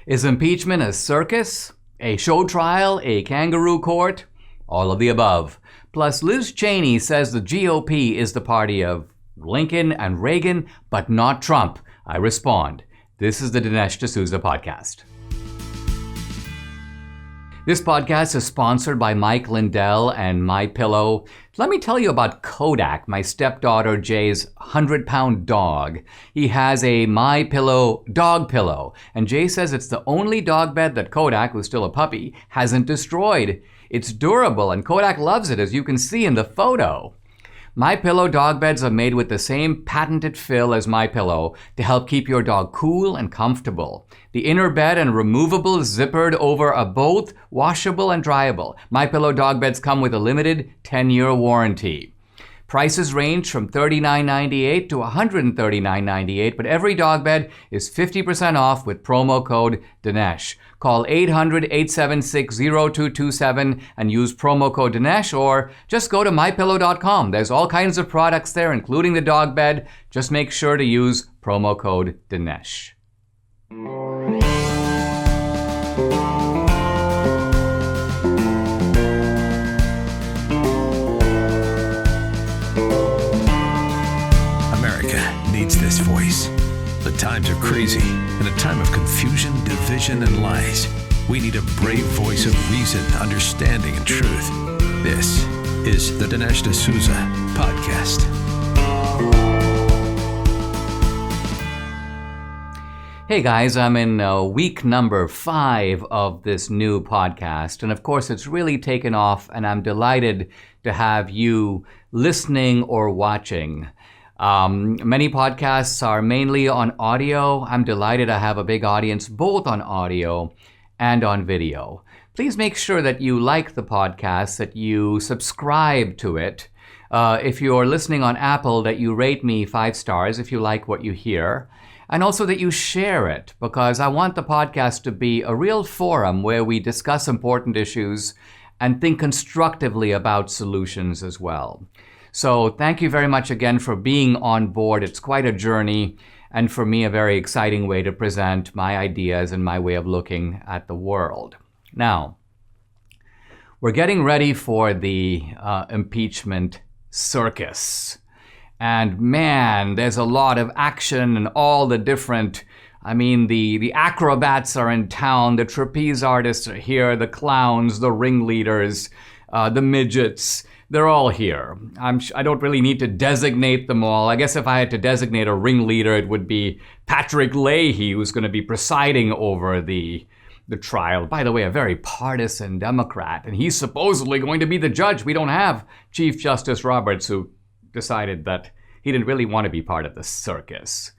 Is impeachment a circus? A show trial? A kangaroo court? All of the above. Plus, Liz Cheney says the GOP is the party of Lincoln and Reagan, but not Trump. I respond. This is the Dinesh D'Souza podcast. This podcast is sponsored by Mike Lindell and MyPillow. Let me tell you about Kodak, my stepdaughter Jay's 100-pound dog. He has a MyPillow dog pillow, and Jay says it's the only dog bed that Kodak, who's still a puppy, hasn't destroyed. It's durable, and Kodak loves it, as you can see in the photo. MyPillow dog beds are made with the same patented fill as MyPillow to help keep your dog cool and comfortable. The inner bed and removable zippered over are both washable and dryable. MyPillow dog beds come with a limited 10-year warranty. Prices range from $39.98 to $139.98, but every dog bed is 50% off with promo code Dinesh. Call 800-876-0227 and use promo code Dinesh, or just go to mypillow.com. There's all kinds of products there, including the dog bed. Just make sure to use promo code Dinesh. This voice. The times are crazy. In a time of confusion, division, and lies, we need a brave voice of reason, understanding, and truth. This is the Dinesh D'Souza podcast. Hey guys, I'm in week number 5 of this new podcast, and of course it's really taken off, and I'm delighted to have you listening or watching. Many podcasts are mainly on audio. I'm delighted I have a big audience both on audio and on video. Please make sure that you like the podcast, that you subscribe to it. If you're listening on Apple, that you rate me 5 stars if you like what you hear. And also that you share it, because I want the podcast to be a real forum where we discuss important issues and think constructively about solutions as well. So thank you very much again for being on board. It's quite a journey, and for me, a very exciting way to present my ideas and my way of looking at the world. Now, we're getting ready for the impeachment circus. And man, there's a lot of action and all the different, the acrobats are in town, the trapeze artists are here, the clowns, the ringleaders, the midgets. They're all here. I don't really need to designate them all. I guess if I had to designate a ringleader, it would be Patrick Leahy, who's going to be presiding over the trial. By the way, a very partisan Democrat, and he's supposedly going to be the judge. We don't have Chief Justice Roberts, who decided that he didn't really want to be part of the circus.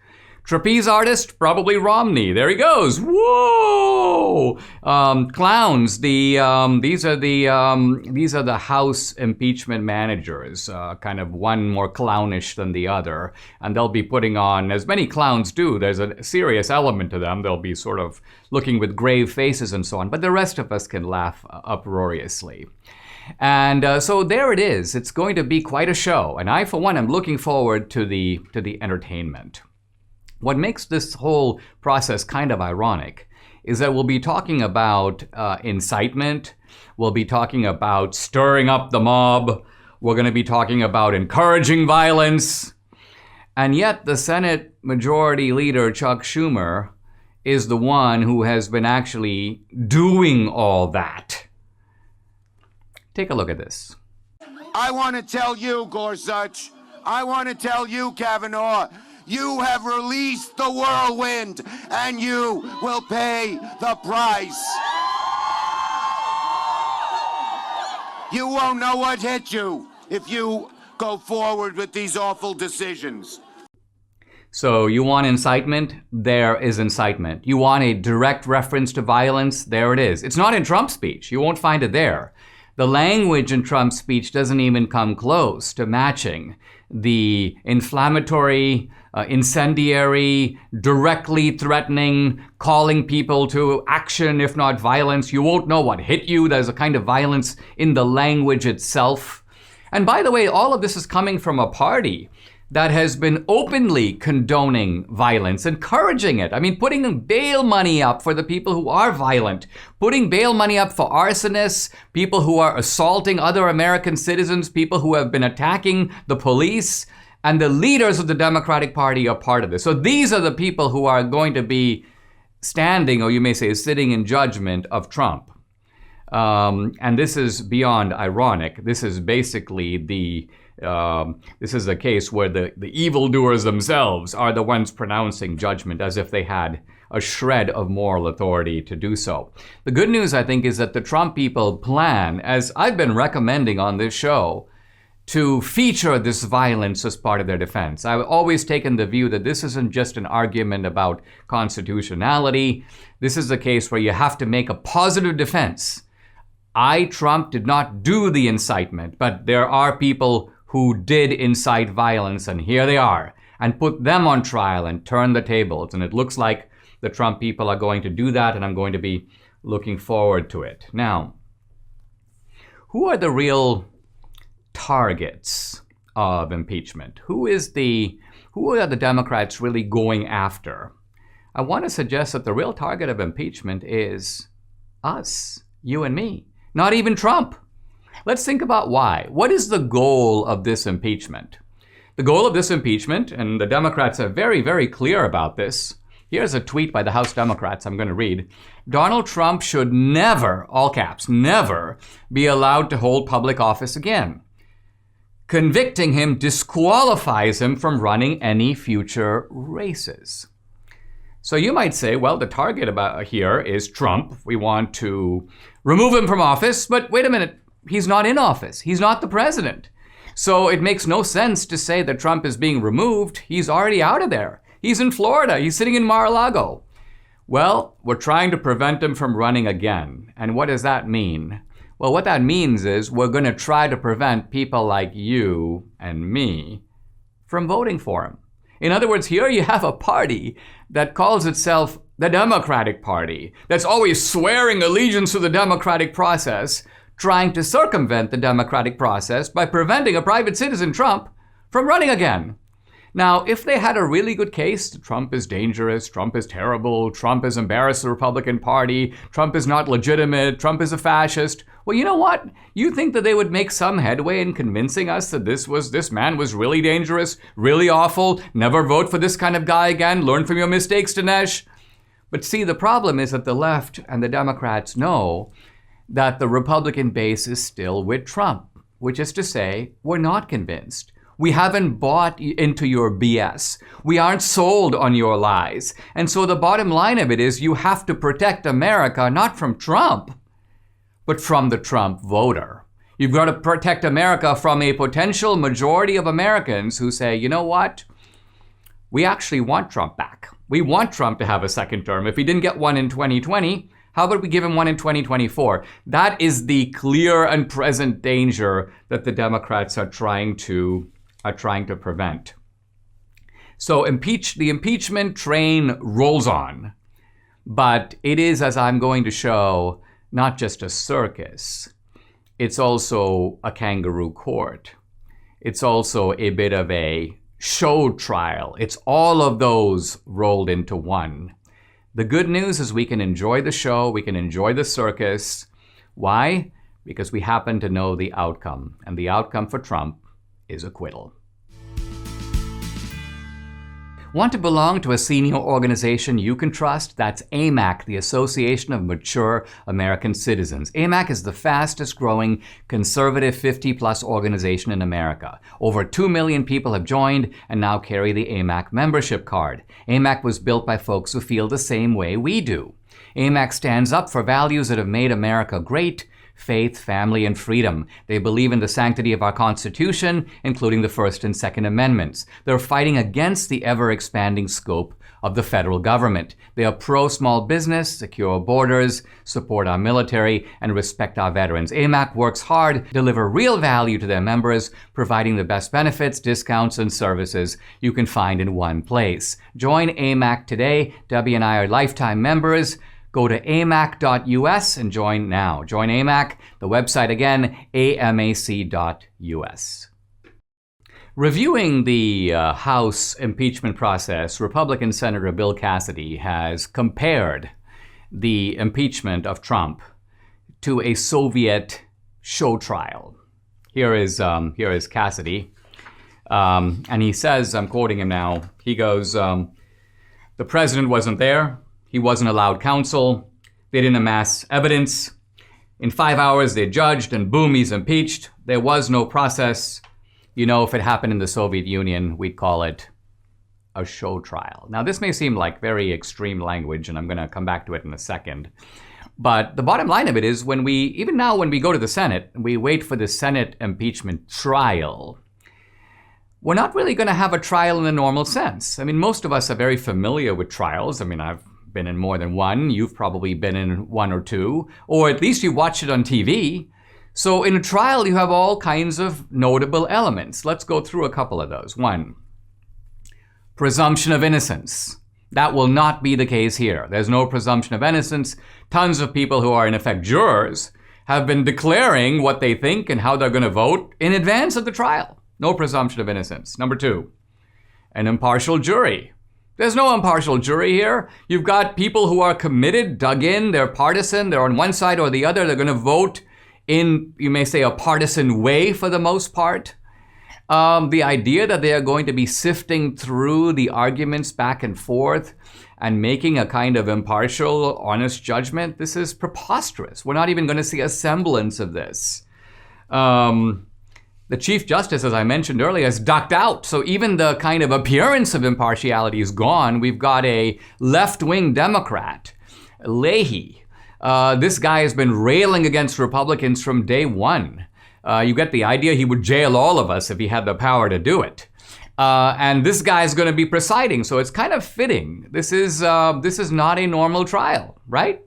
Trapeze artist, probably Romney. There he goes. Whoa! Clowns. These are the House impeachment managers. Kind of one more clownish than the other, and they'll be putting on, as many clowns do. There's a serious element to them. They'll be sort of looking with grave faces and so on. But the rest of us can laugh uproariously. And so there it is. It's going to be quite a show, and I, for one, am looking forward to the entertainment. What makes this whole process kind of ironic is that we'll be talking about incitement, we'll be talking about stirring up the mob, we're going to be talking about encouraging violence, and yet the Senate Majority Leader Chuck Schumer is the one who has been actually doing all that. Take a look at this. I want to tell you, Gorsuch, I want to tell you, Kavanaugh, you have released the whirlwind, and you will pay the price. You won't know what hit you if you go forward with these awful decisions. So you want incitement? There is incitement. You want a direct reference to violence? There it is. It's not in Trump's speech. You won't find it there. The language in Trump's speech doesn't even come close to matching the inflammatory, incendiary, directly threatening, calling people to action, if not violence. You won't know what hit you. There's a kind of violence in the language itself. And by the way, all of this is coming from a party that has been openly condoning violence, encouraging it. I mean, putting bail money up for the people who are violent, putting bail money up for arsonists, people who are assaulting other American citizens, people who have been attacking the police, and the leaders of the Democratic Party are part of this. So these are the people who are going to be standing, or you may say sitting in judgment of Trump. And this is beyond ironic. This is basically this is a case where the evildoers themselves are the ones pronouncing judgment as if they had a shred of moral authority to do so. The good news, I think, is that the Trump people plan, as I've been recommending on this show, to feature this violence as part of their defense. I've always taken the view that this isn't just an argument about constitutionality. This is a case where you have to make a positive defense. Trump, did not do the incitement, but there are people who did incite violence, and here they are, and put them on trial and turn the tables. And it looks like the Trump people are going to do that, and I'm going to be looking forward to it. Now, who are the real targets of impeachment? Who are the Democrats really going after? I want to suggest that the real target of impeachment is us, you and me, not even Trump. Let's think about why. What is the goal of this impeachment? The goal of this impeachment, and the Democrats are very, very clear about this. Here's a tweet by the House Democrats I'm going to read. Donald Trump should never, all caps, never be allowed to hold public office again. Convicting him disqualifies him from running any future races. So you might say, well, the target about here is Trump. We want to remove him from office, but wait a minute, he's not in office. He's not the president. So it makes no sense to say that Trump is being removed. He's already out of there. He's in Florida. He's sitting in Mar-a-Lago. Well, we're trying to prevent him from running again. And what does that mean? Well, what that means is we're going to try to prevent people like you and me from voting for him. In other words, here you have a party that calls itself the Democratic Party, that's always swearing allegiance to the democratic process, trying to circumvent the democratic process by preventing a private citizen, Trump, from running again. Now, if they had a really good case, Trump is dangerous, Trump is terrible, Trump has embarrassed the Republican Party, Trump is not legitimate, Trump is a fascist, well, you know what? You think that they would make some headway in convincing us that this man was really dangerous, really awful, never vote for this kind of guy again, learn from your mistakes, Dinesh? But see, the problem is that the left and the Democrats know that the Republican base is still with Trump, which is to say, we're not convinced. We haven't bought into your BS. We aren't sold on your lies. And so the bottom line of it is you have to protect America, not from Trump, but from the Trump voter. You've got to protect America from a potential majority of Americans who say, you know what? We actually want Trump back. We want Trump to have a second term. If he didn't get one in 2020, how about we give him one in 2024? That is the clear and present danger that the Democrats are trying to prevent. So the impeachment train rolls on, but it is, as I'm going to show, not just a circus. It's also a kangaroo court. It's also a bit of a show trial. It's all of those rolled into one. The good news is we can enjoy the show, we can enjoy the circus. Why? Because we happen to know the outcome, and the outcome for Trump is acquittal. Want to belong to a senior organization you can trust? That's AMAC, the Association of Mature American Citizens. AMAC is the fastest growing conservative 50-plus organization in America. Over 2 million people have joined and now carry the AMAC membership card. AMAC was built by folks who feel the same way we do. AMAC stands up for values that have made America great: faith, family, and freedom. They believe in the sanctity of our Constitution, including the First and Second Amendments. They're fighting against the ever-expanding scope of the federal government. They are pro-small business, secure borders, support our military, and respect our veterans. AMAC works hard to deliver real value to their members, providing the best benefits, discounts, and services you can find in one place. Join AMAC today. Debbie and I are lifetime members. Go to amac.us and join now. Join AMAC, the website again, amac.us. Reviewing the House impeachment process, Republican Senator Bill Cassidy has compared the impeachment of Trump to a Soviet show trial. Here is Cassidy, and he says, I'm quoting him now, he goes, the president wasn't there, he wasn't allowed counsel, they didn't amass evidence. In 5 hours they judged, and boom, he's impeached. There was no process. You know, if it happened in the Soviet Union, we'd call it a show trial. Now, this may seem like very extreme language, and I'm going to come back to it in a second. But the bottom line of it is, even now when we go to the Senate, we wait for the Senate impeachment trial, we're not really going to have a trial in the normal sense. I mean, most of us are very familiar with trials. I mean, I've been in more than one. You've probably been in one or two, or at least you watched it on TV. So in a trial, you have all kinds of notable elements. Let's go through a couple of those. One, presumption of innocence. That will not be the case here. There's no presumption of innocence. Tons of people who are in effect jurors have been declaring what they think and how they're going to vote in advance of the trial. No presumption of innocence. Number two, an impartial jury. There's no impartial jury here. You've got people who are committed, dug in, they're partisan, they're on one side or the other, they're going to vote in, you may say, a partisan way for the most part. The idea that they are going to be sifting through the arguments back and forth and making a kind of impartial, honest judgment, this is preposterous. We're not even going to see a semblance of this. The Chief Justice, as I mentioned earlier, has ducked out. So even the kind of appearance of impartiality is gone. We've got a left-wing Democrat, Leahy. This guy has been railing against Republicans from day one. You get the idea he would jail all of us if he had the power to do it. And this guy is going to be presiding, so it's kind of fitting. This is not a normal trial, right?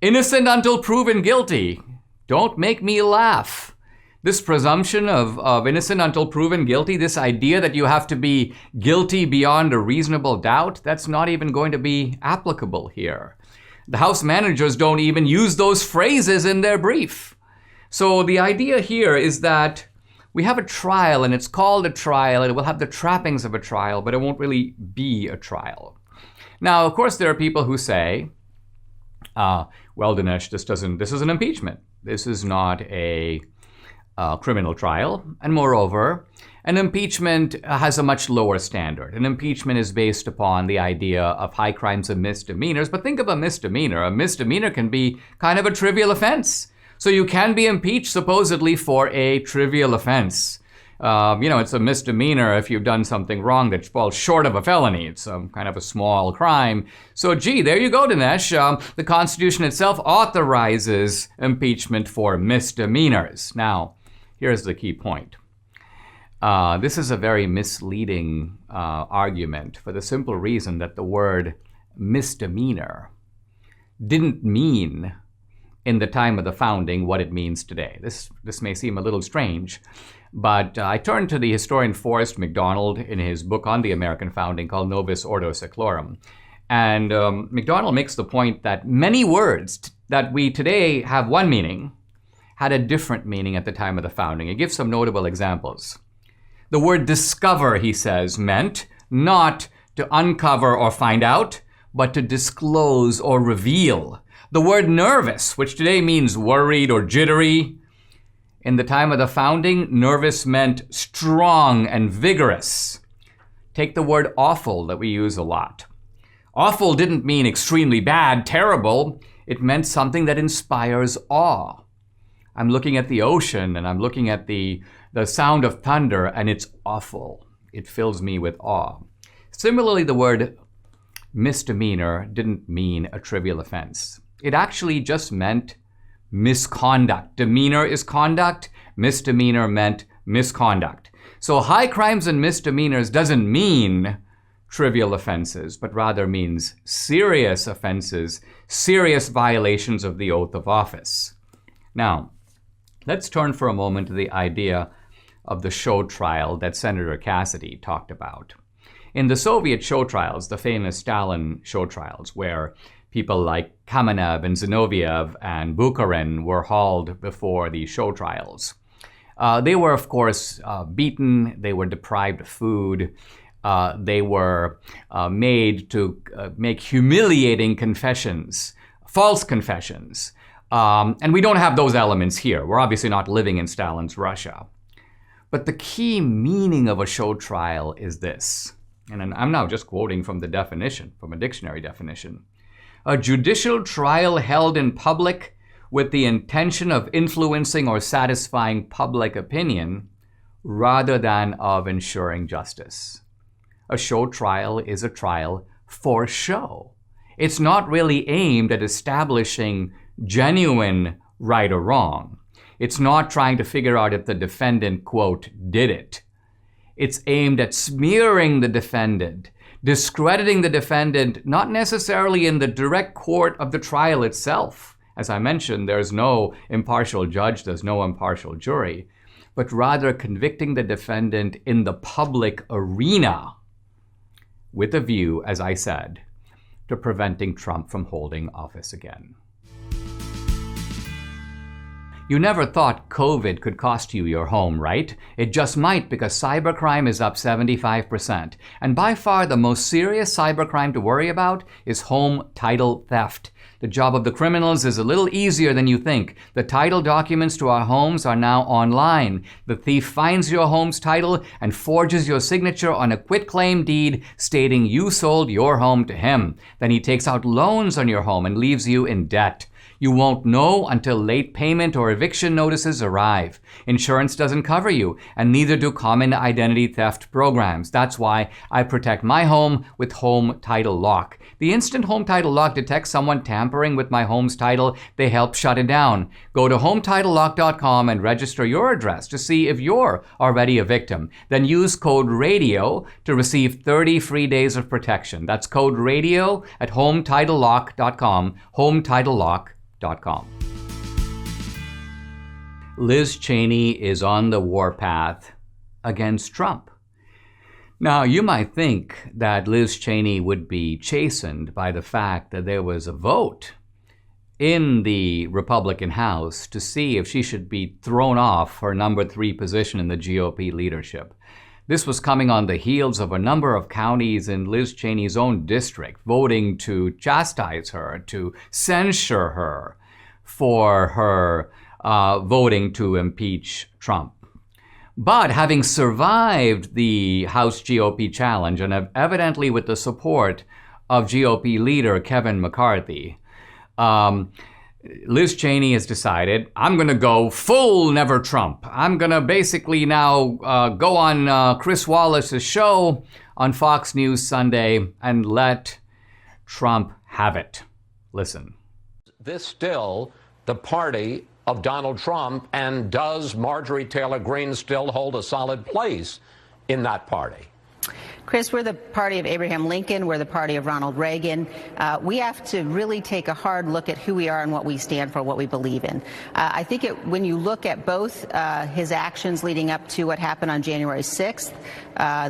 Innocent until proven guilty. Don't make me laugh. This presumption of innocent until proven guilty, this idea that you have to be guilty beyond a reasonable doubt, that's not even going to be applicable here. The House managers don't even use those phrases in their brief. So the idea here is that we have a trial, and it's called a trial, and it will have the trappings of a trial, but it won't really be a trial. Now, of course, there are people who say, well, Dinesh, this is an impeachment. This is not a criminal trial. And moreover, an impeachment has a much lower standard. An impeachment is based upon the idea of high crimes and misdemeanors. But think of a misdemeanor. A misdemeanor can be kind of a trivial offense. So you can be impeached supposedly for a trivial offense. It's a misdemeanor if you've done something wrong that falls short of a felony. It's kind of a small crime. So, there you go, Dinesh. The Constitution itself authorizes impeachment for misdemeanors. Now, here's the key point. This is a very misleading argument for the simple reason that the word misdemeanor didn't mean in the time of the founding what it means today. This may seem a little strange, but I turned to the historian Forrest McDonald in his book on the American founding called Novus Ordo Seclorum. And McDonald makes the point that many words that we today have one meaning had a different meaning at the time of the founding. He gives some notable examples. The word discover, he says, meant not to uncover or find out, but to disclose or reveal. The word nervous, which today means worried or jittery, in the time of the founding, nervous meant strong and vigorous. Take the word awful that we use a lot. Awful didn't mean extremely bad, terrible. It meant something that inspires awe. I'm looking at the ocean and I'm looking at the sound of thunder, and it's awful. It fills me with awe. Similarly, the word misdemeanor didn't mean a trivial offense. It actually just meant misconduct. Demeanor is conduct. Misdemeanor meant misconduct. So high crimes and misdemeanors doesn't mean trivial offenses, but rather means serious offenses, serious violations of the oath of office. Now, let's turn for a moment to the idea of the show trial that Senator Cassidy talked about. In the Soviet show trials, the famous Stalin show trials, where people like Kamenev and Zinoviev and Bukharin were hauled before the show trials, They were, of course, beaten. They were deprived of food. They were made to make humiliating confessions, false confessions. And we don't have those elements here. We're obviously not living in Stalin's Russia. But the key meaning of a show trial is this. And I'm now just quoting from the definition, from a dictionary definition. A judicial trial held in public with the intention of influencing or satisfying public opinion rather than of ensuring justice. A show trial is a trial for show. It's not really aimed at establishing genuine right or wrong. It's not trying to figure out if the defendant, quote, did it. It's aimed at smearing the defendant, discrediting the defendant, not necessarily in the direct court of the trial itself. As I mentioned, there's no impartial judge, there's no impartial jury, but rather convicting the defendant in the public arena with a view, as I said, to preventing Trump from holding office again. You never thought COVID could cost you your home, right? It just might, because cybercrime is up 75%. And by far the most serious cybercrime to worry about is home title theft. The job of the criminals is a little easier than you think. The title documents to our homes are now online. The thief finds your home's title and forges your signature on a quitclaim deed stating you sold your home to him. Then he takes out loans on your home and leaves you in debt. You won't know until late payment or eviction notices arrive. Insurance doesn't cover you, and neither do common identity theft programs. That's why I protect my home with Home Title Lock. The instant Home Title Lock detects someone tampering with my home's title, they help shut it down. Go to HometitleLock.com and register your address to see if you're already a victim. Then use code RADIO to receive 30 free days of protection. That's code RADIO at HometitleLock.com, HometitleLock.com. Liz Cheney is on the warpath against Trump. Now, you might think that Liz Cheney would be chastened by the fact that there was a vote in the Republican House to see if she should be thrown off her number 3 position in the GOP leadership. This was coming on the heels of a number of counties in Liz Cheney's own district voting to chastise her, to censure her for her voting to impeach Trump. But having survived the House GOP challenge, and evidently with the support of GOP leader Kevin McCarthy, Liz Cheney has decided, I'm going to go full never Trump. I'm going to basically now go on Chris Wallace's show on Fox News Sunday and let Trump have it. Listen. This still the party of Donald Trump, and does Marjorie Taylor Greene still hold a solid place in that party? Chris, we're the party of Abraham Lincoln. We're the party of Ronald Reagan. We have to really take a hard look at who we are and what we stand for, what we believe in. I think when you look at both his actions leading up to what happened on January 6th,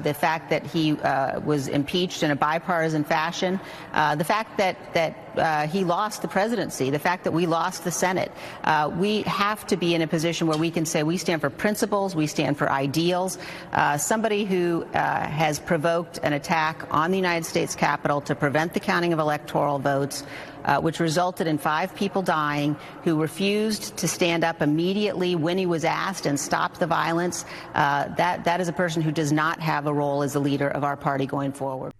the fact that he was impeached in a bipartisan fashion, the fact that he lost the presidency, the fact that we lost the Senate, we have to be in a position where we can say we stand for principles, we stand for ideals. Somebody who has provoked an attack on the United States Capitol to prevent the counting of electoral votes, which resulted in 5 people dying, who refused to stand up immediately when he was asked and stop the violence. That is a person who does not have a role as the leader of our party going forward.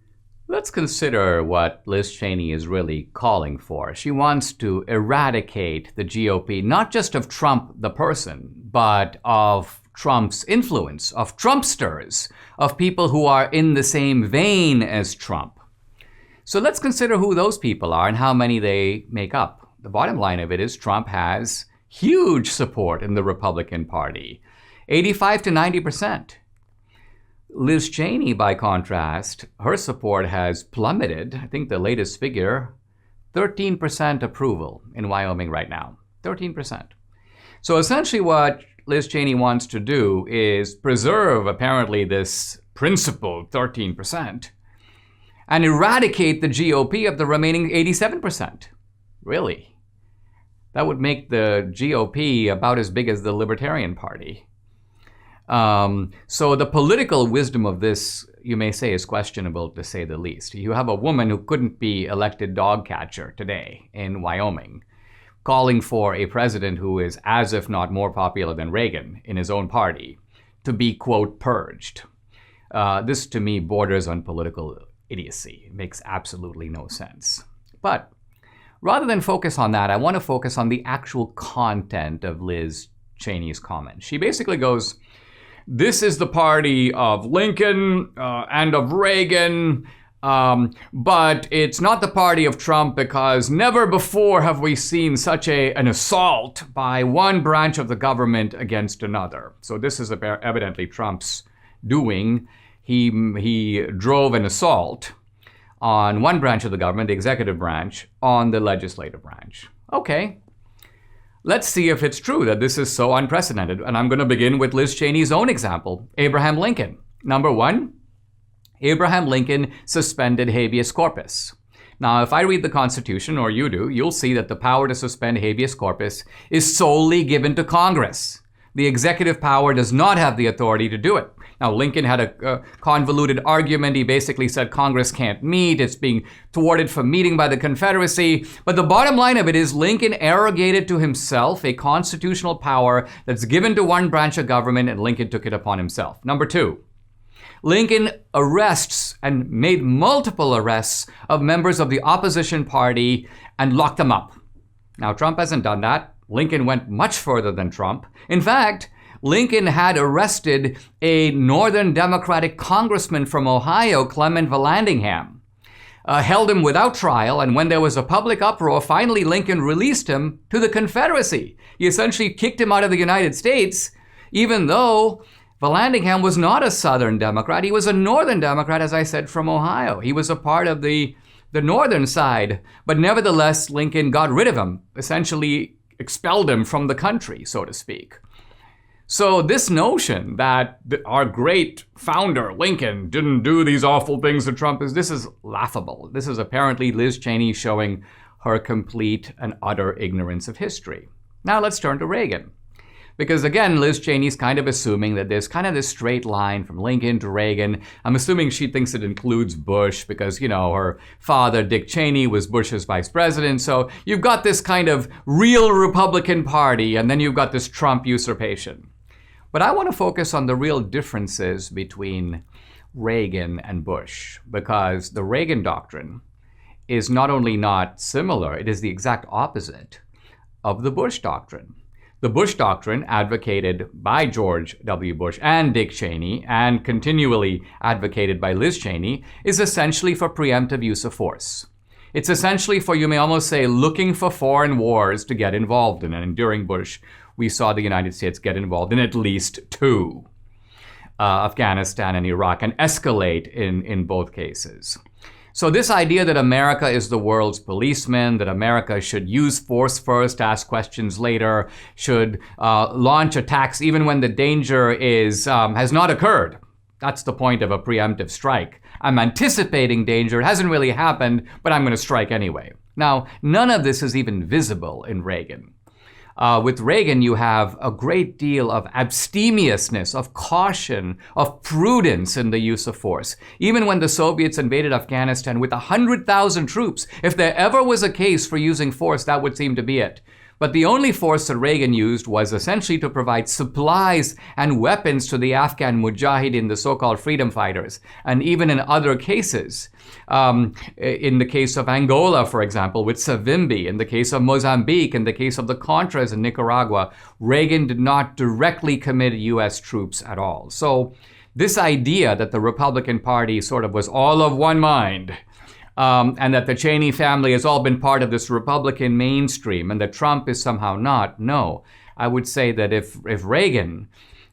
Let's consider what Liz Cheney is really calling for. She wants to eradicate the GOP, not just of Trump the person, but of Trump's influence, of Trumpsters, of people who are in the same vein as Trump. So let's consider who those people are and how many they make up. The bottom line of it is Trump has huge support in the Republican Party, 85 to 90%. Liz Cheney, by contrast, her support has plummeted. I think the latest figure, 13% approval in Wyoming right now, 13%. So essentially what Liz Cheney wants to do is preserve, apparently, this principled 13% and eradicate the GOP of the remaining 87%. Really? That would make the GOP about as big as the Libertarian Party. So the political wisdom of this, you may say, is questionable, to say the least. You have a woman who couldn't be elected dog catcher today in Wyoming, calling for a president who is as if not more popular than Reagan in his own party to be, quote, purged. This, to me, borders on political idiocy. It makes absolutely no sense. But rather than focus on that, I want to focus on the actual content of Liz Cheney's comment. She basically goes, this is the party of Lincoln and of Reagan, but it's not the party of Trump because never before have we seen such an assault by one branch of the government against another. So this is evidently Trump's doing. He drove an assault on one branch of the government, the executive branch, on the legislative branch. Okay. Let's see if it's true that this is so unprecedented. And I'm going to begin with Liz Cheney's own example, Abraham Lincoln. Number one, Abraham Lincoln suspended habeas corpus. Now, if I read the Constitution, or you do, you'll see that the power to suspend habeas corpus is solely given to Congress. The executive power does not have the authority to do it. Now, Lincoln had a convoluted argument. He basically said Congress can't meet. It's being thwarted from meeting by the Confederacy. But the bottom line of it is Lincoln arrogated to himself a constitutional power that's given to one branch of government, and Lincoln took it upon himself. Number two, Lincoln arrests and made multiple arrests of members of the opposition party and locked them up. Now, Trump hasn't done that. Lincoln went much further than Trump. In fact, Lincoln had arrested a Northern Democratic congressman from Ohio, Clement Vallandigham, held him without trial, and when there was a public uproar, finally Lincoln released him to the Confederacy. He essentially kicked him out of the United States, even though Vallandigham was not a Southern Democrat. He was a Northern Democrat, as I said, from Ohio. He was a part of the Northern side, but nevertheless, Lincoln got rid of him, essentially expelled him from the country, so to speak. So this notion that our great founder, Lincoln, didn't do these awful things to Trump, this is laughable. This is apparently Liz Cheney showing her complete and utter ignorance of history. Now let's turn to Reagan. Because again, Liz Cheney's kind of assuming that there's kind of this straight line from Lincoln to Reagan. I'm assuming she thinks it includes Bush because, her father, Dick Cheney, was Bush's vice president. So you've got this kind of real Republican Party, and then you've got this Trump usurpation. But I want to focus on the real differences between Reagan and Bush, because the Reagan doctrine is not only not similar, it is the exact opposite of the Bush doctrine. The Bush doctrine, advocated by George W. Bush and Dick Cheney, and continually advocated by Liz Cheney, is essentially for preemptive use of force. It's essentially for, you may almost say, looking for foreign wars to get involved in. And during Bush, we saw the United States get involved in at least two, Afghanistan and Iraq, and escalate in both cases. So this idea that America is the world's policeman, that America should use force first, ask questions later, should launch attacks even when the danger has not occurred. That's the point of a preemptive strike. I'm anticipating danger. It hasn't really happened, but I'm going to strike anyway. Now, none of this is even visible in Reagan. With Reagan, you have a great deal of abstemiousness, of caution, of prudence in the use of force. Even when the Soviets invaded Afghanistan with 100,000 troops, if there ever was a case for using force, that would seem to be it. But the only force that Reagan used was essentially to provide supplies and weapons to the Afghan Mujahideen, the so-called freedom fighters. And even in other cases, in the case of Angola, for example, with Savimbi, in the case of Mozambique, in the case of the Contras in Nicaragua, Reagan did not directly commit U.S. troops at all. So this idea that the Republican Party sort of was all of one mind, and that the Cheney family has all been part of this Republican mainstream and that Trump is somehow not. No, I would say that if Reagan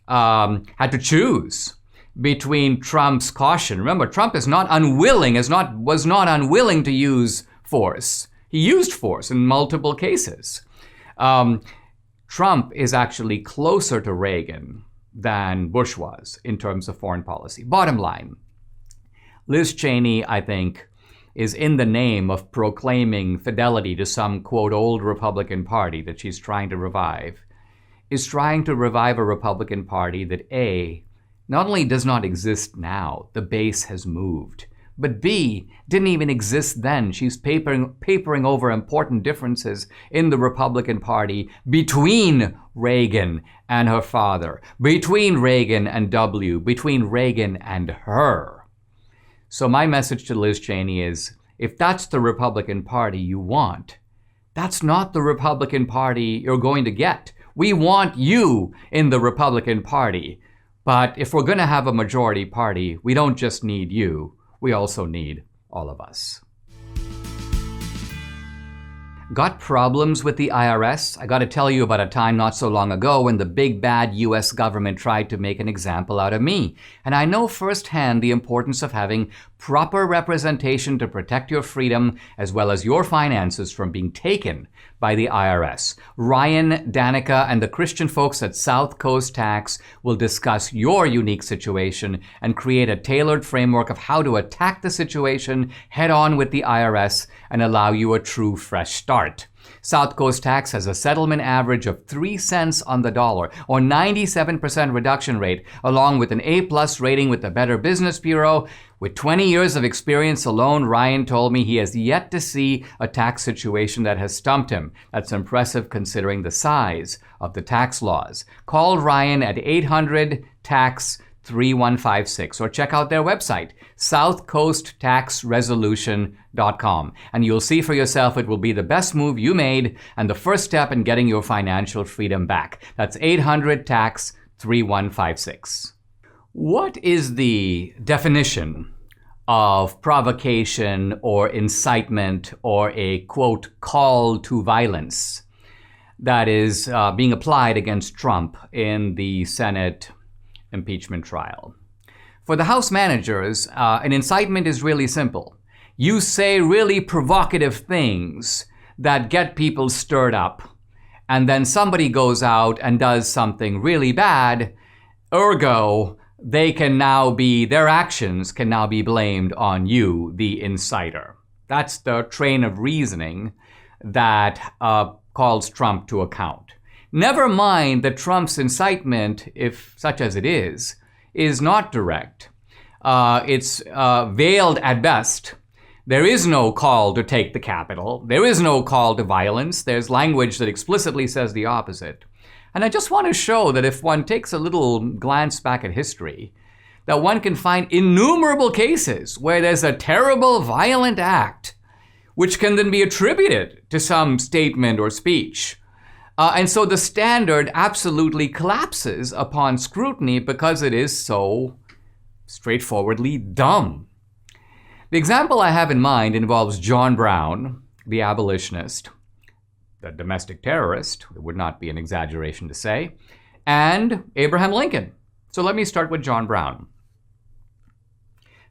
had to choose between Trump's caution, remember, Trump was not unwilling to use force. He used force in multiple cases. Trump is actually closer to Reagan than Bush was in terms of foreign policy. Bottom line, Liz Cheney, I think, is in the name of proclaiming fidelity to some, quote, old Republican Party that she's trying to revive, is trying to revive a Republican Party that A, not only does not exist now, the base has moved, but B, didn't even exist then. She's papering over important differences in the Republican Party between Reagan and her father, between Reagan and W, between Reagan and her. So my message to Liz Cheney is, if that's the Republican Party you want, that's not the Republican Party you're going to get. We want you in the Republican Party. But if we're going to have a majority party, we don't just need you. We also need all of us. Got problems with the IRS? I got to tell you about a time not so long ago when the big bad US government tried to make an example out of me. And I know firsthand the importance of having proper representation to protect your freedom as well as your finances from being taken by the IRS. Ryan, Danica, and the Christian folks at South Coast Tax will discuss your unique situation and create a tailored framework of how to attack the situation head on with the IRS and allow you a true fresh start. South Coast Tax has a settlement average of 3 cents on the dollar, or 97% reduction rate, along with an A+ rating with the Better Business Bureau. With 20 years of experience alone, Ryan told me he has yet to see a tax situation that has stumped him. That's impressive considering the size of the tax laws. Call Ryan at 800-TAX-3156 or check out their website, southcoasttaxresolution.com. And you'll see for yourself it will be the best move you made and the first step in getting your financial freedom back. That's 800-TAX-3156. What is the definition of provocation or incitement or a, quote, call to violence that is being applied against Trump in the Senate impeachment trial? For the House managers, an incitement is really simple. You say really provocative things that get people stirred up, and then somebody goes out and does something really bad, ergo, their actions can now be blamed on you, the inciter. That's the train of reasoning that calls Trump to account. Never mind that Trump's incitement, if such as it is not direct. It's veiled at best. There is no call to take the Capitol. There is no call to violence. There's language that explicitly says the opposite. And I just want to show that if one takes a little glance back at history, that one can find innumerable cases where there's a terrible violent act, which can then be attributed to some statement or speech. And so the standard absolutely collapses upon scrutiny because it is so straightforwardly dumb. The example I have in mind involves John Brown, the abolitionist, the domestic terrorist, it would not be an exaggeration to say, and Abraham Lincoln. So let me start with John Brown.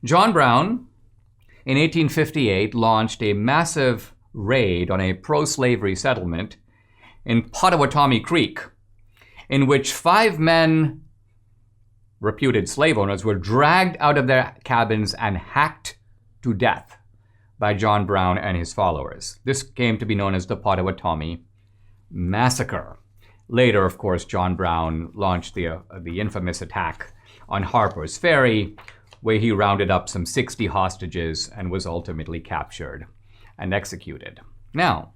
John Brown, in 1858, launched a massive raid on a pro-slavery settlement in Pottawatomie Creek, in which 5 men, reputed slave owners, were dragged out of their cabins and hacked to death by John Brown and his followers. This came to be known as the Pottawatomie Massacre. Later, of course, John Brown launched the infamous attack on Harper's Ferry, where he rounded up some 60 hostages and was ultimately captured and executed. Now,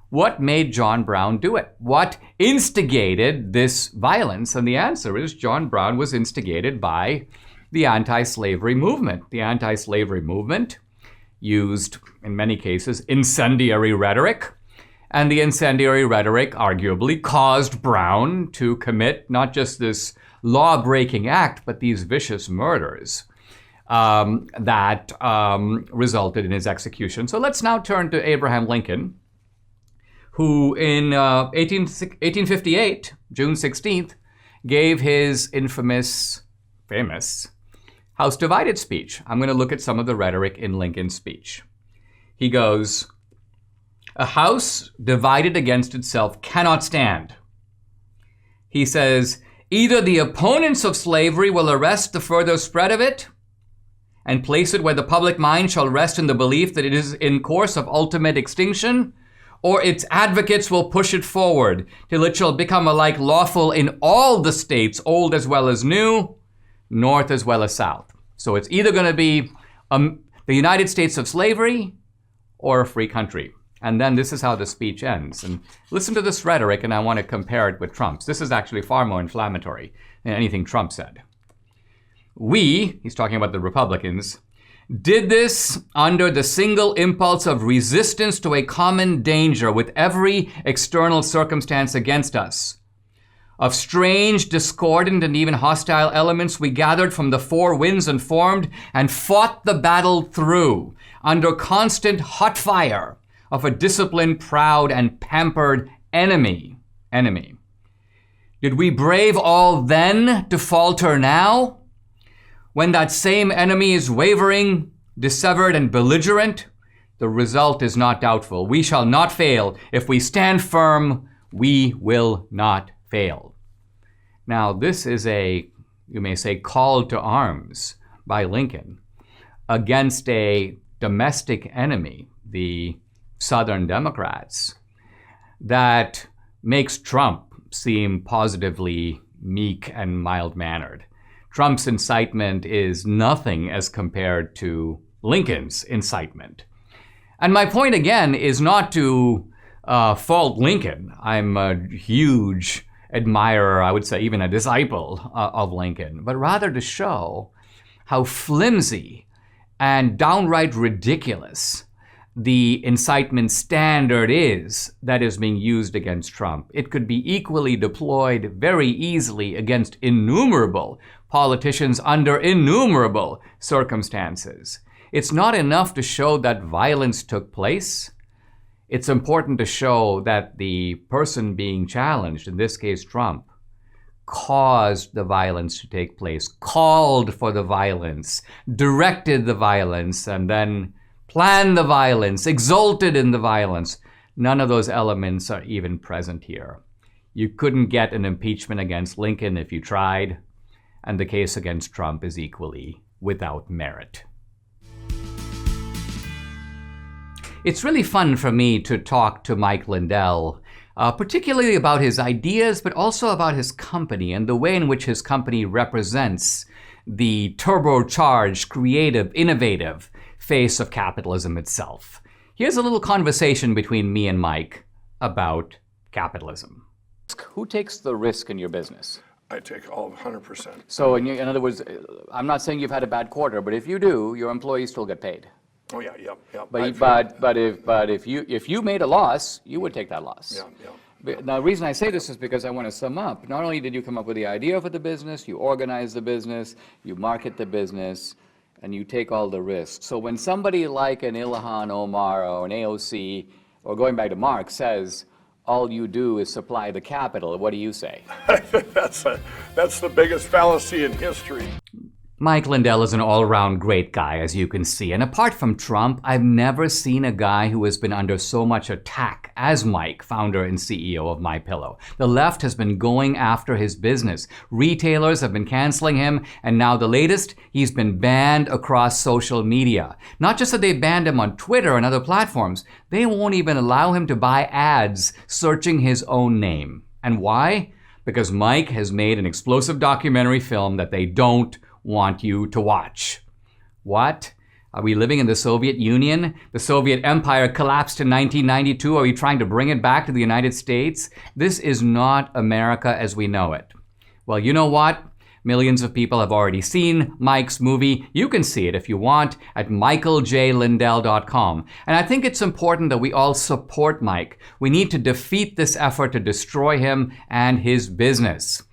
what made John Brown do it? What instigated this violence? And the answer is John Brown was instigated by the anti-slavery movement. The anti-slavery movement used, in many cases, incendiary rhetoric. And the incendiary rhetoric arguably caused Brown to commit not just this law-breaking act, but these vicious murders that resulted in his execution. So let's now turn to Abraham Lincoln, who in 1858, June 16th, gave his famous House Divided speech. I'm going to look at some of the rhetoric in Lincoln's speech. He goes, "A house divided against itself cannot stand." He says, "Either the opponents of slavery will arrest the further spread of it and place it where the public mind shall rest in the belief that it is in course of ultimate extinction, or its advocates will push it forward till it shall become alike lawful in all the states, old as well as new, north as well as south. So it's either going to be the United States of slavery or a free country. And then this is how the speech ends. And listen to this rhetoric, and I want to compare it with Trump's. This is actually far more inflammatory than anything Trump said. We, he's talking about the Republicans, did this under the single impulse of resistance to a common danger with every external circumstance against us. Of strange, discordant, and even hostile elements we gathered from the four winds and formed and fought the battle through under constant hot fire of a disciplined, proud, and pampered enemy. Did we brave all then to falter now? When that same enemy is wavering, dissevered, and belligerent, the result is not doubtful. We shall not fail. If we stand firm, we will not fail. Now, this is a, you may say, call to arms by Lincoln against a domestic enemy, the Southern Democrats, that makes Trump seem positively meek and mild-mannered. Trump's incitement is nothing as compared to Lincoln's incitement. And my point again is not to fault Lincoln. I'm a huge admirer, I would say even a disciple of Lincoln, but rather to show how flimsy and downright ridiculous the incitement standard is that is being used against Trump. It could be equally deployed very easily against innumerable politicians under innumerable circumstances. It's not enough to show that violence took place. It's important to show that the person being challenged, in this case Trump, caused the violence to take place, called for the violence, directed the violence, and then planned the violence, exulted in the violence. None of those elements are even present here. You couldn't get an impeachment against Lincoln if you tried, and the case against Trump is equally without merit. It's really fun for me to talk to Mike Lindell, particularly about his ideas, but also about his company and the way in which his company represents the turbocharged, creative, innovative face of capitalism itself. Here's a little conversation between me and Mike about capitalism. Who takes the risk in your business? I take all 100%. So in other words, I'm not saying you've had a bad quarter, but if you do, your employees still get paid. Oh yeah, yep. But if you made a loss, you would take that loss. Yeah. Now, the reason I say this is because I want to sum up. Not only did you come up with the idea for the business, you organize the business, you market the business, and you take all the risks. So when somebody like an Ilhan Omar or an AOC, or going back to Marx, says, all you do is supply the capital, what do you say? That's the biggest fallacy in history. Mike Lindell is an all-around great guy, as you can see. And apart from Trump, I've never seen a guy who has been under so much attack as Mike, founder and CEO of MyPillow. The left has been going after his business. Retailers have been canceling him, and now the latest, he's been banned across social media. Not just that they banned him on Twitter and other platforms, they won't even allow him to buy ads searching his own name. And why? Because Mike has made an explosive documentary film that they don't want you to watch. What? Are we living in the Soviet Union? The Soviet Empire collapsed in 1992. Are we trying to bring it back to the United States? This is not America as we know it. Well, you know what? Millions of people have already seen Mike's movie. You can see it if you want at michaeljlindell.com. And I think it's important that we all support Mike. We need to defeat this effort to destroy him and his business.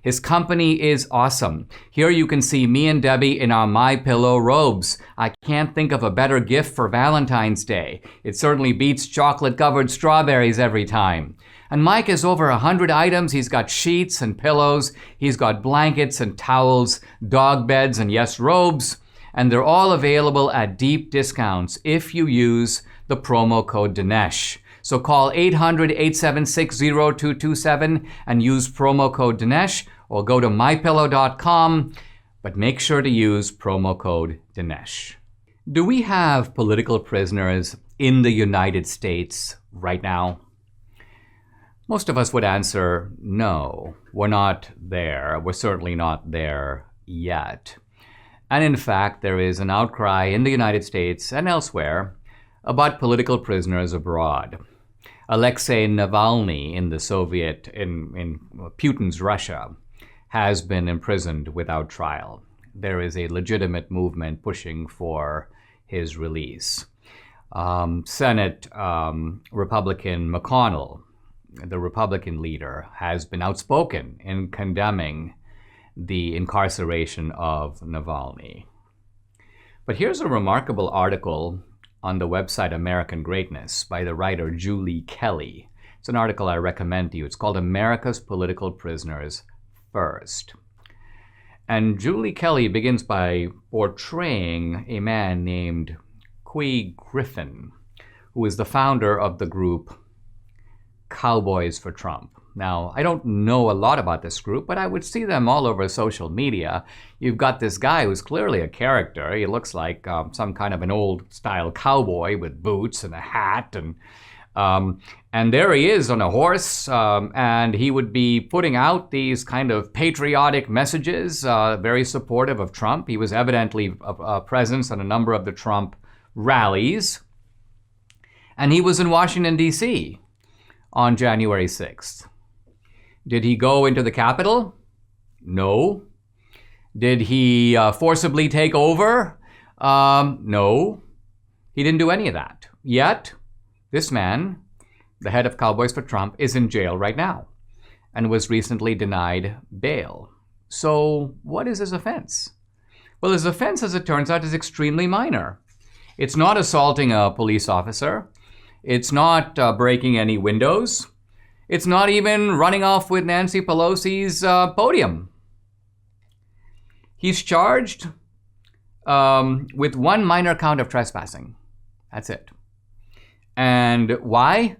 His company is awesome. Here you can see me and Debbie in our MyPillow robes. I can't think of a better gift for Valentine's Day. It certainly beats chocolate-covered strawberries every time. And Mike has over 100 items. He's got sheets and pillows. He's got blankets and towels, dog beds, and yes, robes. And they're all available at deep discounts if you use the promo code Dinesh. So call 800-876-0227 and use promo code Dinesh, or go to mypillow.com, but make sure to use promo code Dinesh. Do we have political prisoners in the United States right now? Most of us would answer, no, we're not there. We're certainly not there yet. And in fact, there is an outcry in the United States and elsewhere about political prisoners abroad. Alexei Navalny in Putin's Russia has been imprisoned without trial. There is a legitimate movement pushing for his release. Senate Republican McConnell, the Republican leader, has been outspoken in condemning the incarceration of Navalny. But here's a remarkable article on the website American Greatness by the writer Julie Kelly. It's an article I recommend to you. It's called America's Political Prisoners First. And Julie Kelly begins by portraying a man named Couy Griffin, who is the founder of the group Cowboys for Trump. Now, I don't know a lot about this group, but I would see them all over social media. You've got this guy who's clearly a character. He looks like some kind of an old-style cowboy with boots and a hat, and there he is on a horse, and he would be putting out these kind of patriotic messages, very supportive of Trump. He was evidently a presence on a number of the Trump rallies, and he was in Washington, D.C. on January 6th. Did he go into the Capitol? No. Did he forcibly take over? No. He didn't do any of that. Yet, this man, the head of Cowboys for Trump, is in jail right now and was recently denied bail. So what is his offense? Well, his offense, as it turns out, is extremely minor. It's not assaulting a police officer. It's not breaking any windows. It's not even running off with Nancy Pelosi's podium. He's charged with one minor count of trespassing. That's it. And why?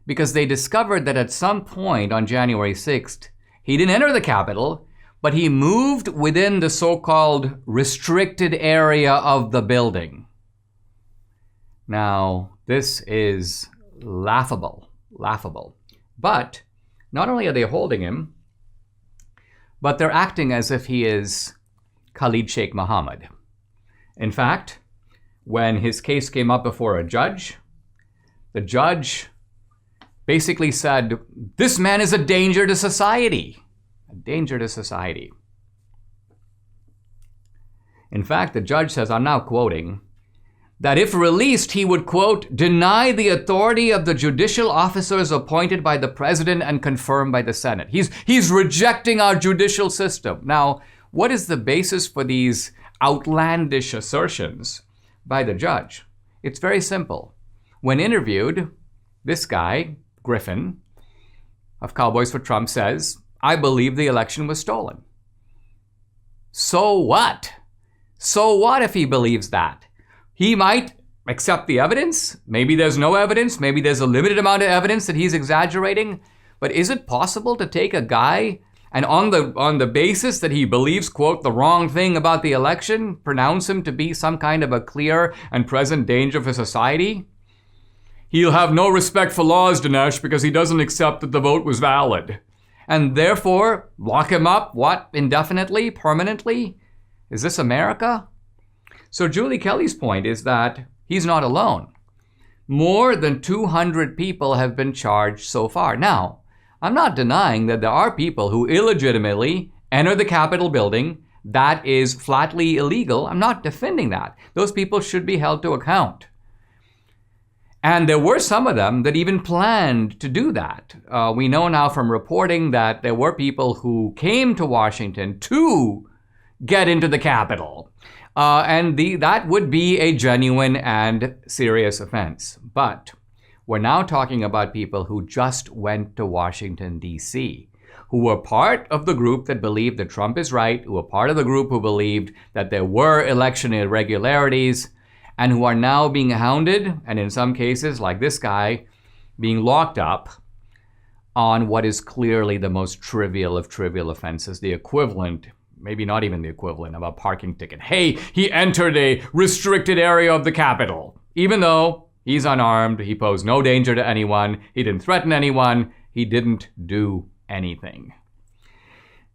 Because they discovered that at some point on January 6th, he didn't enter the Capitol, but he moved within the so-called restricted area of the building. Now, this is laughable. But not only are they holding him, but they're acting as if he is Khalid Sheikh Mohammed. In fact, when his case came up before a judge, the judge basically said, this man is a danger to society. A danger to society. In fact, the judge says, I'm now quoting, that if released, he would, quote, deny the authority of the judicial officers appointed by the president and confirmed by the Senate. He's rejecting our judicial system. Now, what is the basis for these outlandish assertions by the judge? It's very simple. When interviewed, this guy, Griffin, of Cowboys for Trump, says, I believe the election was stolen. So what? So what if he believes that? He might accept the evidence. Maybe there's no evidence. Maybe there's a limited amount of evidence that he's exaggerating. But is it possible to take a guy and on the basis that he believes, quote, the wrong thing about the election, pronounce him to be some kind of a clear and present danger for society? He'll have no respect for laws, Dinesh, because he doesn't accept that the vote was valid. And therefore, lock him up, what, indefinitely, permanently? Is this America? So Julie Kelly's point is that he's not alone. More than 200 people have been charged so far. Now, I'm not denying that there are people who illegitimately enter the Capitol building. That is flatly illegal. I'm not defending that. Those people should be held to account. And there were some of them that even planned to do that. We know now from reporting that there were people who came to Washington to get into the Capitol. And that would be a genuine and serious offense. But we're now talking about people who just went to Washington, D.C., who were part of the group that believed that Trump is right, who were part of the group who believed that there were election irregularities, and who are now being hounded, and in some cases, like this guy, being locked up on what is clearly the most trivial of trivial offenses, the equivalent, maybe not even the equivalent, of a parking ticket. Hey, he entered a restricted area of the Capitol, even though He's unarmed. He posed no danger to anyone. He didn't threaten anyone. He didn't do anything.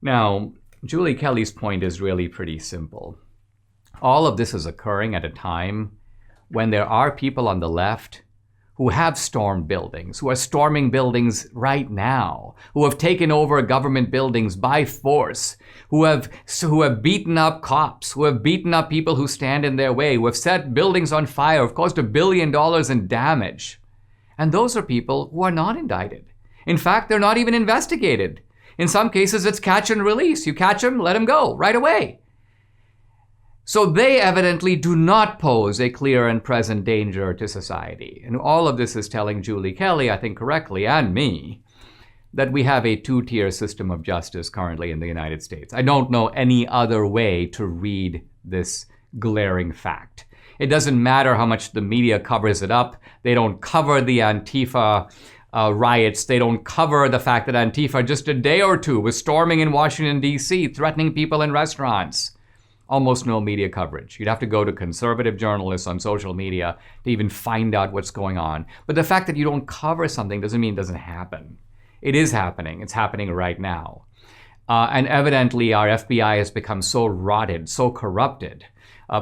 Now, Julie Kelly's point is really pretty simple. All of this is occurring at a time when there are people on the left who have stormed buildings, who are storming buildings right now, who have taken over government buildings by force, who have beaten up cops, who have beaten up people who stand in their way, who have set buildings on fire, have caused $1 billion in damage. And those are people who are not indicted. In fact, they're not even investigated. In some cases, it's catch and release. You catch them, let them go right away. So they evidently do not pose a clear and present danger to society. And all of this is telling Julie Kelly, I think correctly, and me, that we have a two-tier system of justice currently in the United States. I don't know any other way to read this glaring fact. It doesn't matter how much the media covers it up. They don't cover the Antifa riots. They don't cover the fact that Antifa just a day or two was storming in Washington, D.C., threatening people in restaurants. Almost no media coverage. You'd have to go to conservative journalists on social media to even find out what's going on. But the fact that you don't cover something doesn't mean it doesn't happen. It is happening. It's happening right now. And evidently our FBI has become so rotted, so corrupted,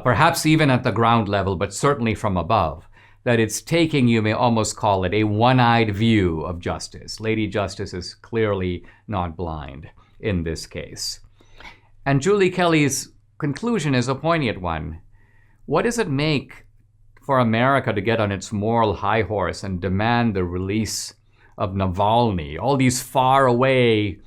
perhaps even at the ground level, but certainly from above, that it's taking, you may almost call it, a one-eyed view of justice. Lady Justice is clearly not blind in this case. And Julie Kelly's conclusion is a poignant one. What does it make for America to get on its moral high horse and demand the release of Navalny, all these faraway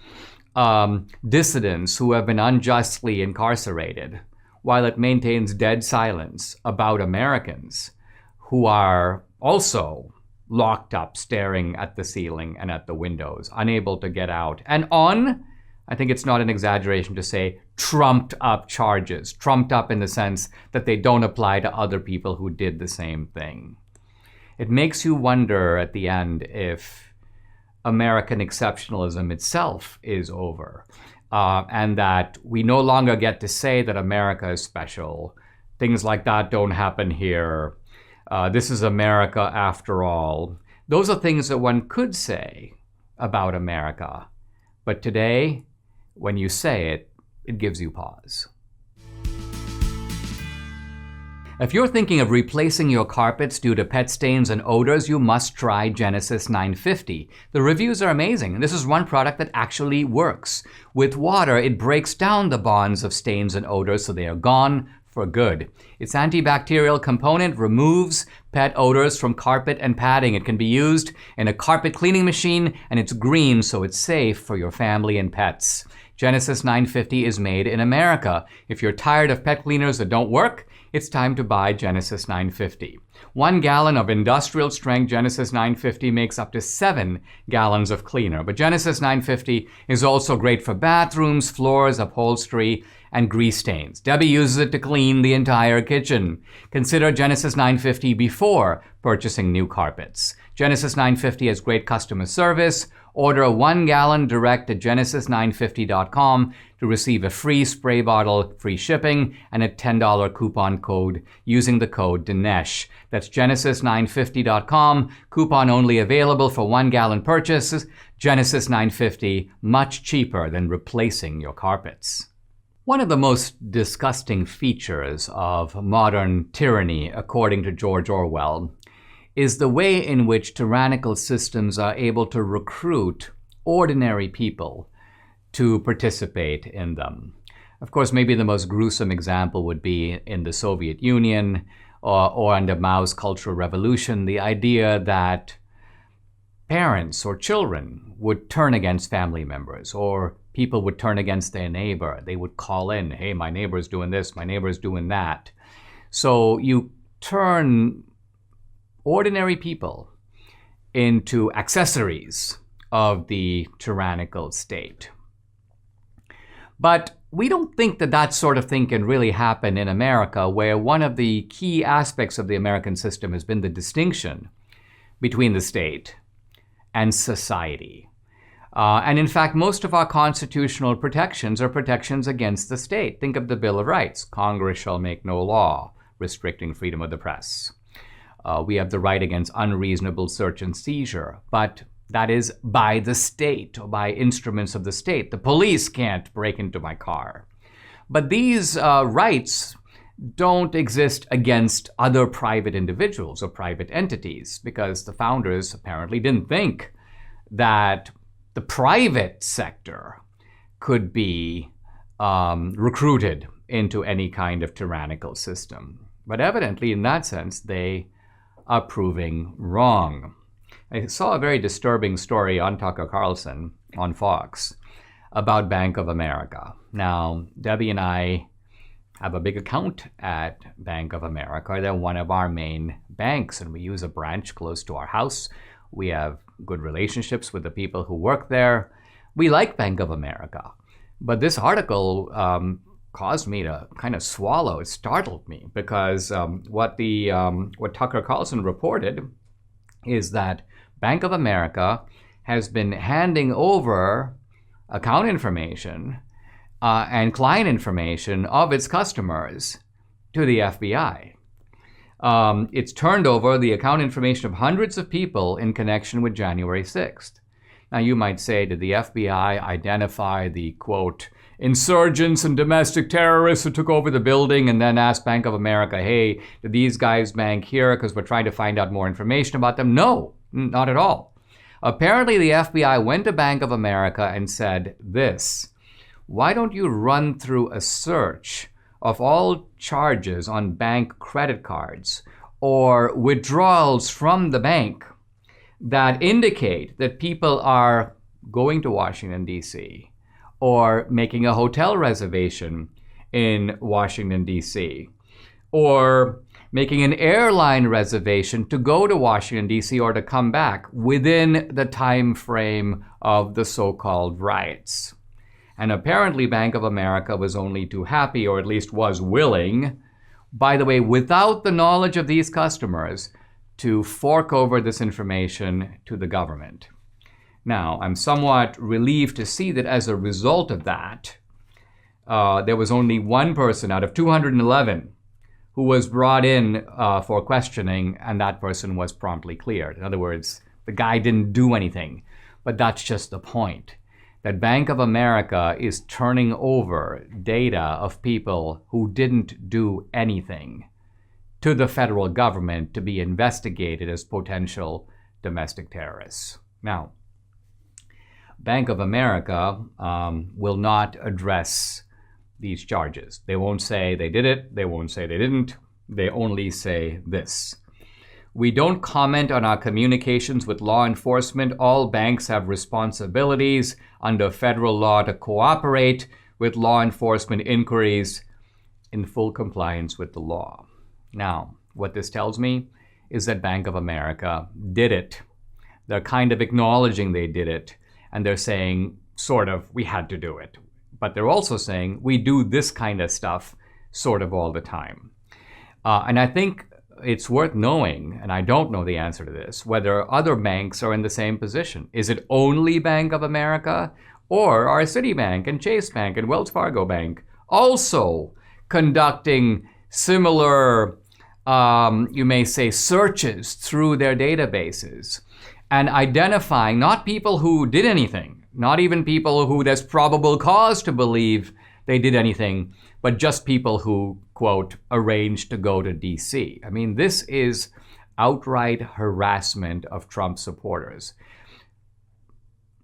dissidents who have been unjustly incarcerated, while it maintains dead silence about Americans who are also locked up, staring at the ceiling and at the windows, unable to get out, and on, I think it's not an exaggeration to say, trumped up charges, trumped up in the sense that they don't apply to other people who did the same thing. It makes you wonder at the end if American exceptionalism itself is over, and that we no longer get to say that America is special. Things like that don't happen here. This is America after all. Those are things that one could say about America. But today, when you say it, it gives you pause. If you're thinking of replacing your carpets due to pet stains and odors, you must try Genesis 950. The reviews are amazing, and this is one product that actually works. With water, it breaks down the bonds of stains and odors so they are gone for good. Its antibacterial component removes pet odors from carpet and padding. It can be used in a carpet cleaning machine, and it's green, so it's safe for your family and pets. Genesis 950 is made in America. If you're tired of pet cleaners that don't work, it's time to buy Genesis 950. 1 gallon of industrial strength Genesis 950 makes up to 7 gallons of cleaner. But Genesis 950 is also great for bathrooms, floors, upholstery, and grease stains. Debbie uses it to clean the entire kitchen. Consider Genesis 950 before purchasing new carpets. Genesis 950 has great customer service. Order a 1 gallon direct at genesis950.com to receive a free spray bottle, free shipping, and a $10 coupon code using the code Dinesh. That's genesis950.com. Coupon only available for 1 gallon purchases. Genesis 950, much cheaper than replacing your carpets. One of the most disgusting features of modern tyranny, according to George Orwell, is the way in which tyrannical systems are able to recruit ordinary people to participate in them. Of course, maybe the most gruesome example would be in the Soviet Union or under Mao's Cultural Revolution, the idea that parents or children would turn against family members, or people would turn against their neighbor. They would call in, hey, my neighbor's doing this, my neighbor's doing that. So you turn ordinary people into accessories of the tyrannical state. But we don't think that that sort of thing can really happen in America, where one of the key aspects of the American system has been the distinction between the state and society. And in fact, most of our constitutional protections are protections against the state. Think of the Bill of Rights. Congress shall make no law restricting freedom of the press. We have the right against unreasonable search and seizure, but that is by the state or by instruments of the state. The police can't break into my car. But these rights don't exist against other private individuals or private entities, because the founders apparently didn't think that the private sector could be recruited into any kind of tyrannical system. But evidently, in that sense, they are proving wrong. I saw a very disturbing story on Tucker Carlson on Fox about Bank of America. Now, Debbie and I have a big account at Bank of America. They're one of our main banks, and we use a branch close to our house. We have good relationships with the people who work there. We like Bank of America. But this article caused me to kind of swallow. It startled me, because what Tucker Carlson reported is that Bank of America has been handing over account information and client information of its customers to the FBI. It's turned over the account information of hundreds of people in connection with January 6th. Now, you might say, did the FBI identify the, quote, insurgents and domestic terrorists who took over the building, and then ask Bank of America, hey, did these guys bank here because we're trying to find out more information about them? No, not at all. Apparently, the FBI went to Bank of America and said this: why don't you run through a search of all charges on bank credit cards or withdrawals from the bank that indicate that people are going to Washington, D.C., or making a hotel reservation in Washington, D.C., or making an airline reservation to go to Washington, D.C., or to come back within the time frame of the so-called riots. And apparently Bank of America was only too happy, or at least was willing, by the way, without the knowledge of these customers, to fork over this information to the government. Now, I'm somewhat relieved to see that as a result of that, there was only one person out of 211 who was brought in for questioning, and that person was promptly cleared. In other words, the guy didn't do anything. But that's just the point, that Bank of America is turning over data of people who didn't do anything to the federal government to be investigated as potential domestic terrorists. Now, Bank of America will not address these charges. They won't say they did it. They won't say they didn't. They only say this: we don't comment on our communications with law enforcement. All banks have responsibilities under federal law to cooperate with law enforcement inquiries in full compliance with the law. Now, what this tells me is that Bank of America did it. They're kind of acknowledging they did it, and they're saying, sort of, we had to do it. But they're also saying, we do this kind of stuff sort of all the time. And I think it's worth knowing, and I don't know the answer to this, whether other banks are in the same position. Is it only Bank of America, or are Citibank and Chase Bank and Wells Fargo Bank also conducting similar, you may say, searches through their databases and identifying not people who did anything, not even people who there's probable cause to believe they did anything, but just people who, quote, arranged to go to D.C. I mean, this is outright harassment of Trump supporters.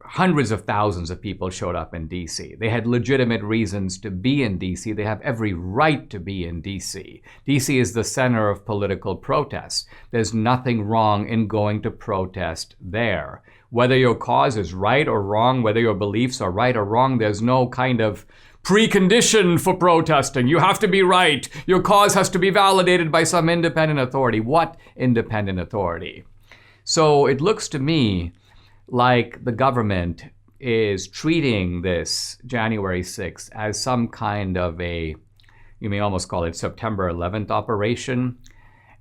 Hundreds of thousands of people showed up in D.C. They had legitimate reasons to be in D.C. They have every right to be in D.C. D.C. is the center of political protest. There's nothing wrong in going to protest there. Whether your cause is right or wrong, whether your beliefs are right or wrong, there's no kind of precondition for protesting. You have to be right. Your cause has to be validated by some independent authority. What independent authority? So it looks to me like the government is treating this January 6th as some kind of a, you may almost call it September 11th operation,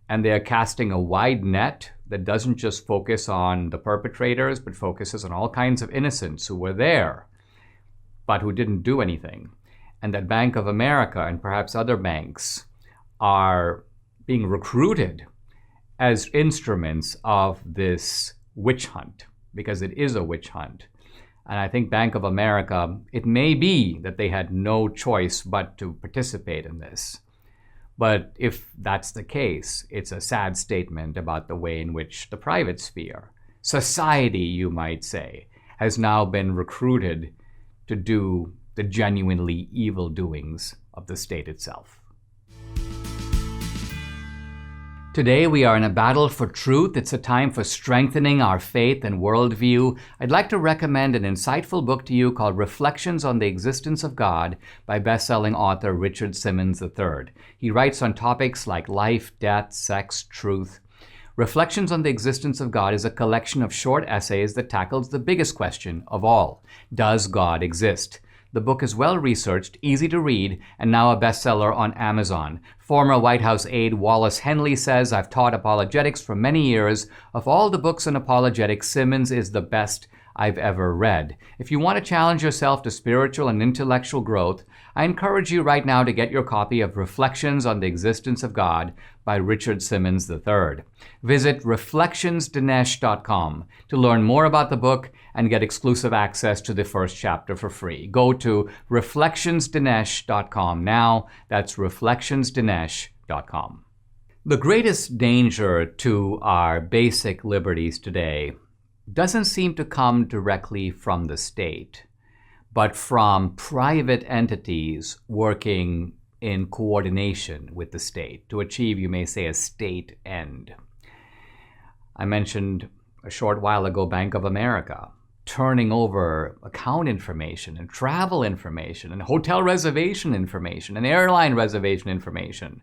and they're casting a wide net that doesn't just focus on the perpetrators, but focuses on all kinds of innocents who were there, but who didn't do anything. And that Bank of America and perhaps other banks are being recruited as instruments of this witch hunt, because it is a witch hunt. And I think Bank of America, it may be that they had no choice but to participate in this. But if that's the case, it's a sad statement about the way in which the private sphere, society, you might say, has now been recruited to do the genuinely evil doings of the state itself. Today, we are in a battle for truth. It's a time for strengthening our faith and worldview. I'd like to recommend an insightful book to you called Reflections on the Existence of God by best-selling author Richard Simmons III. He writes on topics like life, death, sex, truth. Reflections on the Existence of God is a collection of short essays that tackles the biggest question of all: does God exist? The book is well-researched, easy to read, and now a bestseller on Amazon. Former White House aide Wallace Henley says, "I've taught apologetics for many years. Of all the books on apologetics, Simmons is the best I've ever read." If you want to challenge yourself to spiritual and intellectual growth, I encourage you right now to get your copy of Reflections on the Existence of God by Richard Simmons III. Visit reflectionsdinesh.com to learn more about the book and get exclusive access to the first chapter for free. Go to reflectionsdinesh.com now. That's reflectionsdinesh.com. The greatest danger to our basic liberties today doesn't seem to come directly from the state, but from private entities working in coordination with the state to achieve, you may say, a state end. I mentioned a short while ago Bank of America turning over account information and travel information and hotel reservation information and airline reservation information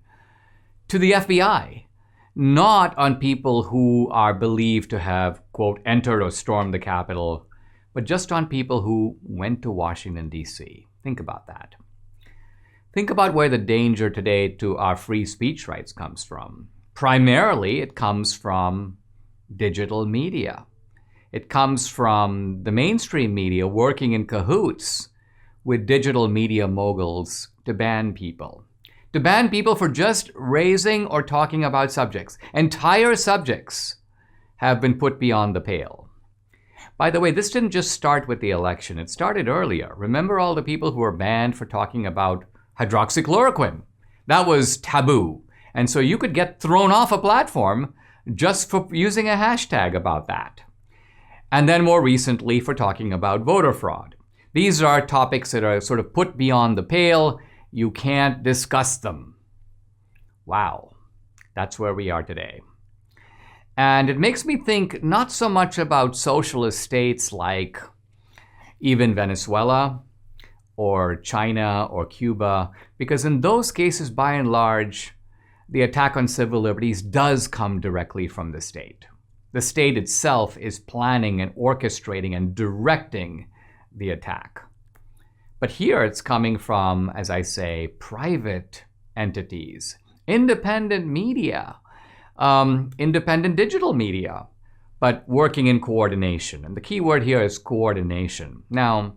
to the FBI, not on people who are believed to have, quote, entered or stormed the Capitol, but just on people who went to Washington, D.C. Think about that. Think about where the danger today to our free speech rights comes from. Primarily, it comes from digital media. It comes from the mainstream media working in cahoots with digital media moguls to ban people. To ban people for just raising or talking about subjects. Entire subjects have been put beyond the pale. By the way, this didn't just start with the election. It started earlier. Remember all the people who were banned for talking about hydroxychloroquine? That was taboo. And so you could get thrown off a platform just for using a hashtag about that. And then more recently for talking about voter fraud. These are topics that are sort of put beyond the pale. You can't discuss them. Wow, that's where we are today. And it makes me think not so much about socialist states like even Venezuela or China or Cuba, because in those cases, by and large, the attack on civil liberties does come directly from the state. The state itself is planning and orchestrating and directing the attack. But here it's coming from, as I say, private entities, independent media, independent digital media, but working in coordination. And the key word here is coordination. Now,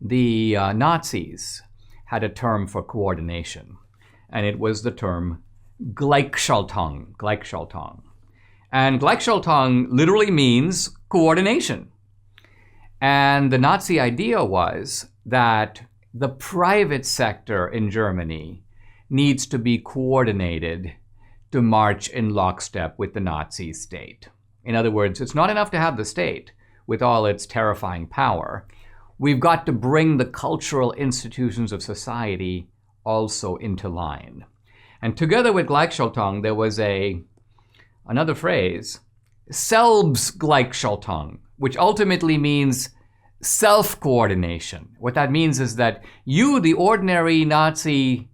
the Nazis had a term for coordination, and it was the term Gleichschaltung. And Gleichschaltung literally means coordination. And the Nazi idea was that the private sector in Germany needs to be coordinated to march in lockstep with the Nazi state. In other words, it's not enough to have the state with all its terrifying power. We've got to bring the cultural institutions of society also into line. And together with Gleichschaltung, there was another phrase, Selbstgleichschaltung, which ultimately means self-coordination. What that means is that you, the ordinary Nazi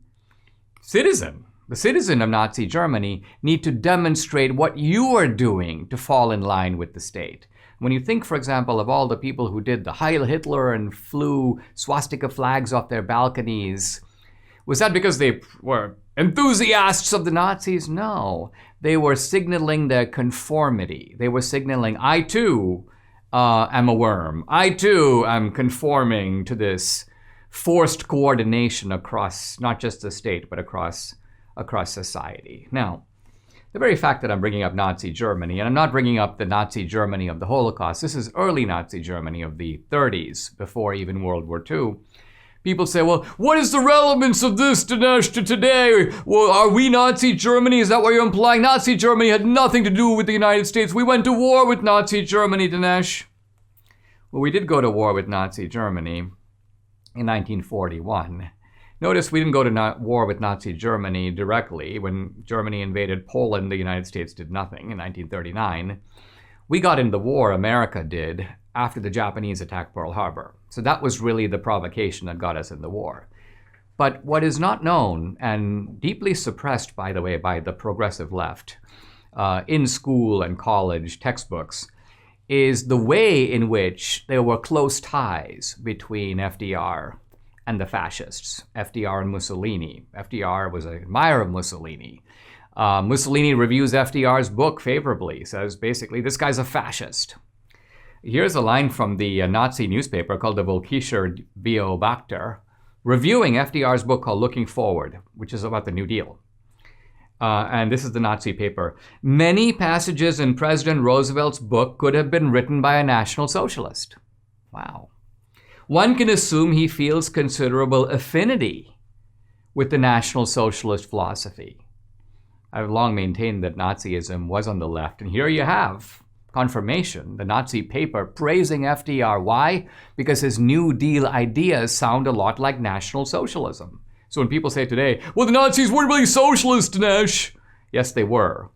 citizen, the citizen of Nazi Germany, need to demonstrate what you are doing to fall in line with the state. When you think, for example, of all the people who did the Heil Hitler and flew swastika flags off their balconies, was that because they were enthusiasts of the Nazis? No. They were signaling their conformity. They were signaling, I too am a worm. I too am conforming to this forced coordination across not just the state, but across society. Now, the very fact that I'm bringing up Nazi Germany, and I'm not bringing up the Nazi Germany of the Holocaust, this is early Nazi Germany of the 30s, before even World War II. People say, well, what is the relevance of this, Dinesh, to today? Well, are we Nazi Germany? Is that what you're implying? Nazi Germany had nothing to do with the United States. We went to war with Nazi Germany, Dinesh. Well, we did go to war with Nazi Germany in 1941. Notice we didn't go to war with Nazi Germany directly. When Germany invaded Poland, the United States did nothing in 1939. We got into the war, America did, after the Japanese attacked Pearl Harbor. So that was really the provocation that got us in the war. But what is not known, and deeply suppressed, by the way, by the progressive left, in school and college textbooks, is the way in which there were close ties between FDR and the fascists, FDR and Mussolini. FDR was an admirer of Mussolini. Mussolini reviews FDR's book favorably, says basically, this guy's a fascist. Here's a line from the Nazi newspaper called the Volkischer Beobachter, reviewing FDR's book called Looking Forward, which is about the New Deal. And this is the Nazi paper. Many passages in President Roosevelt's book could have been written by a National Socialist. Wow. One can assume he feels considerable affinity with the National Socialist philosophy. I've long maintained that Nazism was on the left, and here you have confirmation, the Nazi paper praising FDR. Why? Because his New Deal ideas sound a lot like National Socialism. So when people say today, well, the Nazis weren't really socialist, Dinesh. Yes, they were.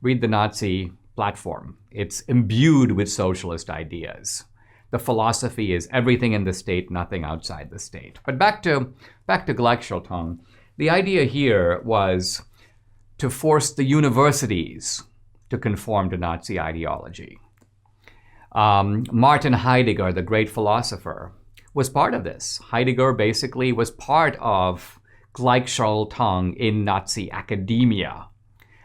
Read the Nazi platform. It's imbued with socialist ideas. The philosophy is everything in the state, nothing outside the state. But back to Gleichschaltung. The idea here was to force the universities to conform to Nazi ideology. Martin Heidegger, the great philosopher, was part of this. Heidegger basically was part of Gleichschaltung in Nazi academia.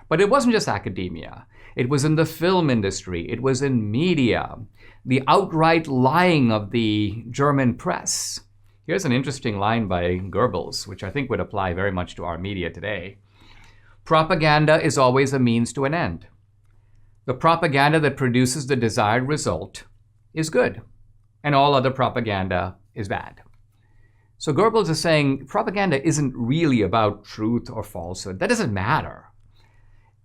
But it wasn't just academia. It was in the film industry. It was in media. The outright lying of the German press. Here's an interesting line by Goebbels, which I think would apply very much to our media today. Propaganda is always a means to an end. The propaganda that produces the desired result is good, and all other propaganda is bad. So Goebbels is saying propaganda isn't really about truth or falsehood. That doesn't matter.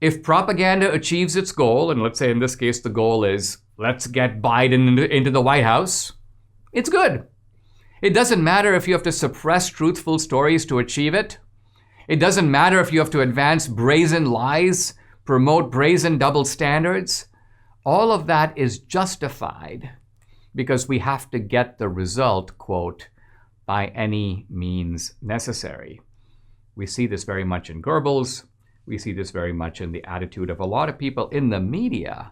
If propaganda achieves its goal, and let's say in this case the goal is let's get Biden into the White House, it's good. It doesn't matter if you have to suppress truthful stories to achieve it. It doesn't matter if you have to advance brazen lies, promote brazen double standards. All of that is justified because we have to get the result, quote, by any means necessary. We see this very much in Goebbels. We see this very much in the attitude of a lot of people in the media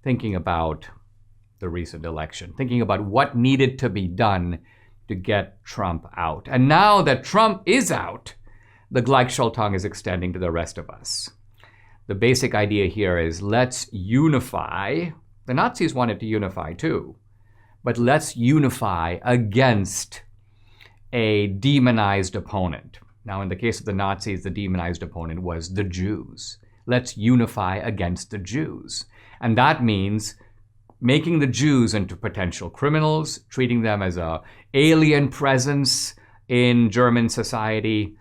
thinking about the recent election, thinking about what needed to be done to get Trump out. And now that Trump is out, the Gleichschaltung is extending to the rest of us. The basic idea here is let's unify. The Nazis wanted to unify too, but let's unify against a demonized opponent. Now, in the case of the Nazis, the demonized opponent was the Jews. Let's unify against the Jews. And that means making the Jews into potential criminals, treating them as an alien presence in German society.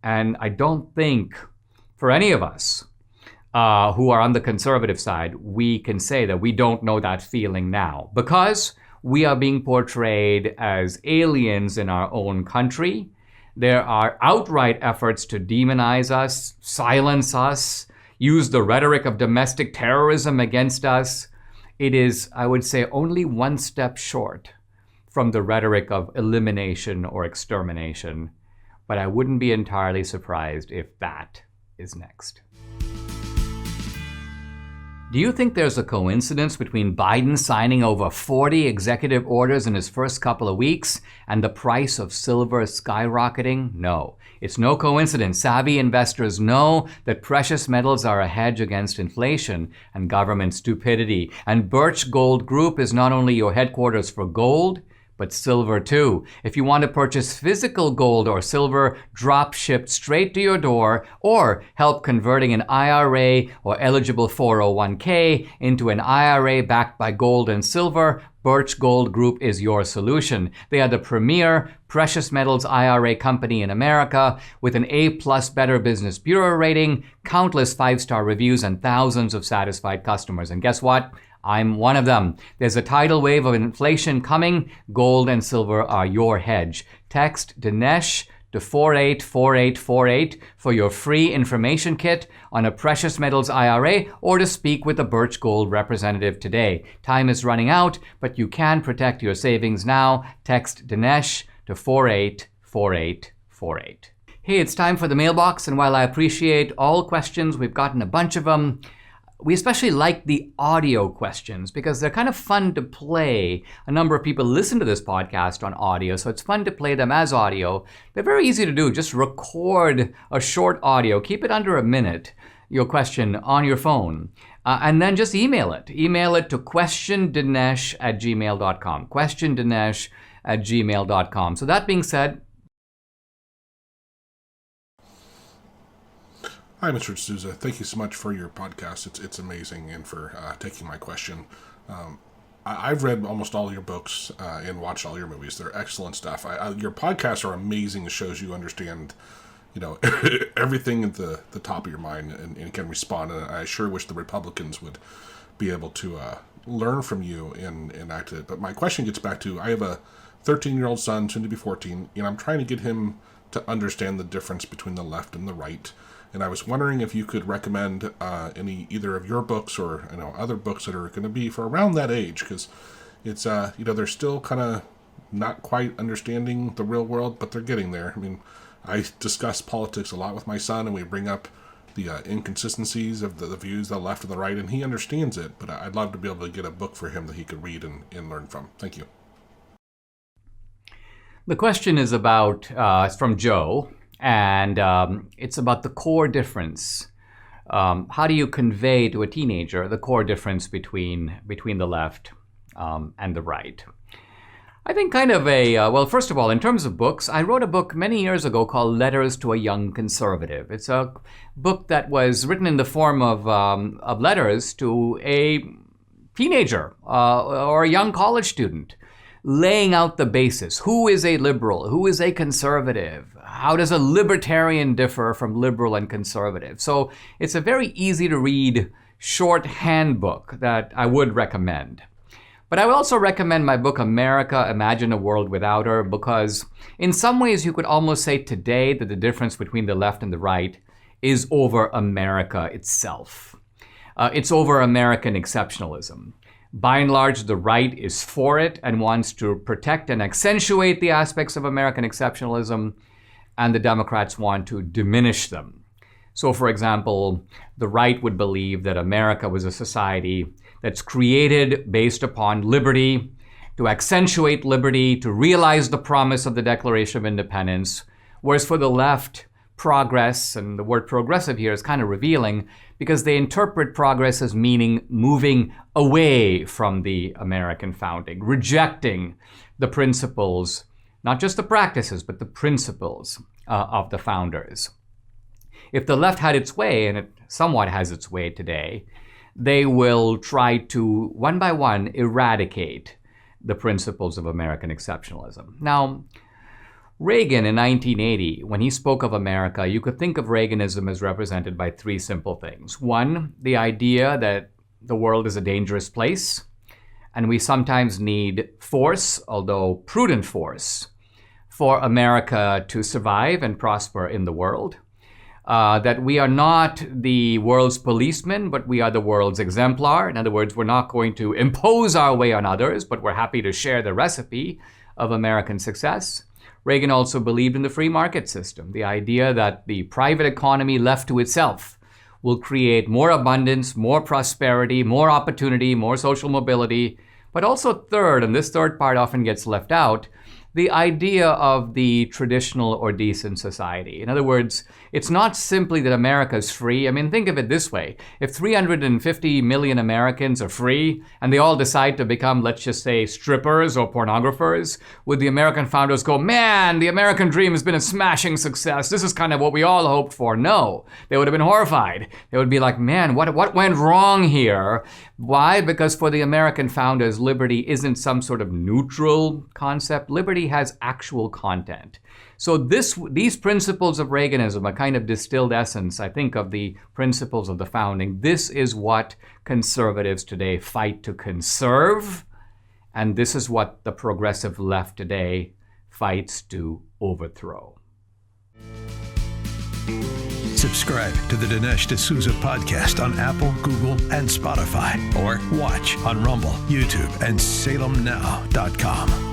And I don't think for any of us who are on the conservative side, we can say that we don't know that feeling now because we are being portrayed as aliens in our own country. There are outright efforts to demonize us, silence us, use the rhetoric of domestic terrorism against us. It is, I would say, only one step short from the rhetoric of elimination or extermination, but I wouldn't be entirely surprised if that is next. Do you think there's a coincidence between Biden signing over 40 executive orders in his first couple of weeks and the price of silver skyrocketing? No, it's no coincidence. Savvy investors know that precious metals are a hedge against inflation and government stupidity. And Birch Gold Group is not only your headquarters for gold, but silver too. If you want to purchase physical gold or silver drop shipped straight to your door, or help converting an IRA or eligible 401k into an IRA backed by gold and silver, Birch Gold Group is your solution. They are the premier precious metals IRA company in America with an A+ Better Business Bureau rating, countless 5-star reviews, and thousands of satisfied customers. And guess what? I'm one of them. There's a tidal wave of inflation coming. Gold and silver are your hedge. Text Dinesh to 484848 for your free information kit on a precious metals IRA, or to speak with a Birch Gold representative today. Time is running out, but you can protect your savings now. Text Dinesh to 484848. Hey, it's time for the mailbox, and while I appreciate all questions, we've gotten a bunch of them. We especially like the audio questions because they're kind of fun to play. A number of people listen to this podcast on audio, so it's fun to play them as audio. They're very easy to do. Just record a short audio. Keep it under a minute, your question, on your phone. And then just email it. Email it to questiondinesh@gmail.com. questiondinesh@gmail.com. So that being said, Hi, Mr. D'Souza. Thank you so much for your podcast. It's amazing, and for taking my question. I've read almost all your books and watched all your movies. They're excellent stuff. Your podcasts are amazing. It shows you understand, everything at the top of your mind and can respond. And I sure wish the Republicans would be able to learn from you and act it. But my question gets back to, I have a 13-year-old son, soon to be 14, and I'm trying to get him to understand the difference between the left and the right. And I was wondering if you could recommend either of your books or other books that are going to be for around that age, because it's they're still kind of not quite understanding the real world, but they're getting there. I mean, I discuss politics a lot with my son, and we bring up the inconsistencies of the views, the left and the right, and he understands it. But I'd love to be able to get a book for him that he could read and learn from. Thank you. the question is about, it's from Joe, and it's about the core difference. How do you convey to a teenager the core difference between the left and the right? I think kind of well, first of all, in terms of books, I wrote a book many years ago called Letters to a Young Conservative. It's a book that was written in the form of letters to a teenager or a young college student, laying out the basis. Who is a liberal? Who is a conservative? How does a libertarian differ from liberal and conservative? So it's a very easy to read short handbook that I would recommend. But I would also recommend my book, America, Imagine a World Without Her, because in some ways you could almost say today that the difference between the left and the right is over America itself. It's over American exceptionalism. By and large, the right is for it and wants to protect and accentuate the aspects of American exceptionalism, and the Democrats want to diminish them. So, for example, the right would believe that America was a society that's created based upon liberty, to accentuate liberty, to realize the promise of the Declaration of Independence, whereas for the left, progress, and the word progressive here is kind of revealing, because they interpret progress as meaning moving away from the American founding, rejecting the principles, not just the practices, but the principles of the founders. If the left had its way, and it somewhat has its way today, they will try to, one by one, eradicate the principles of American exceptionalism. Now, Reagan in 1980, when he spoke of America, you could think of Reaganism as represented by three simple things. One, the idea that the world is a dangerous place, and we sometimes need force, although prudent force, for America to survive and prosper in the world. That we are not the world's policemen, but we are the world's exemplar. In other words, we're not going to impose our way on others, but we're happy to share the recipe of American success. Reagan also believed in the free market system, the idea that the private economy left to itself will create more abundance, more prosperity, more opportunity, more social mobility. But also third, and this third part often gets left out, the idea of the traditional or decent society. In other words, it's not simply that America is free. I mean, think of it this way. If 350 million Americans are free and they all decide to become, let's just say, strippers or pornographers, would the American founders go, man, the American dream has been a smashing success. This is kind of what we all hoped for. No, they would have been horrified. They would be like, man, what went wrong here? Why? Because for the American founders, liberty isn't some sort of neutral concept. Liberty has actual content. So these principles of Reaganism, a kind of distilled essence, I think, of the principles of the founding, this is what conservatives today fight to conserve, and this is what the progressive left today fights to overthrow. Subscribe to the Dinesh D'Souza podcast on Apple, Google, and Spotify, or watch on Rumble, YouTube, and SalemNow.com.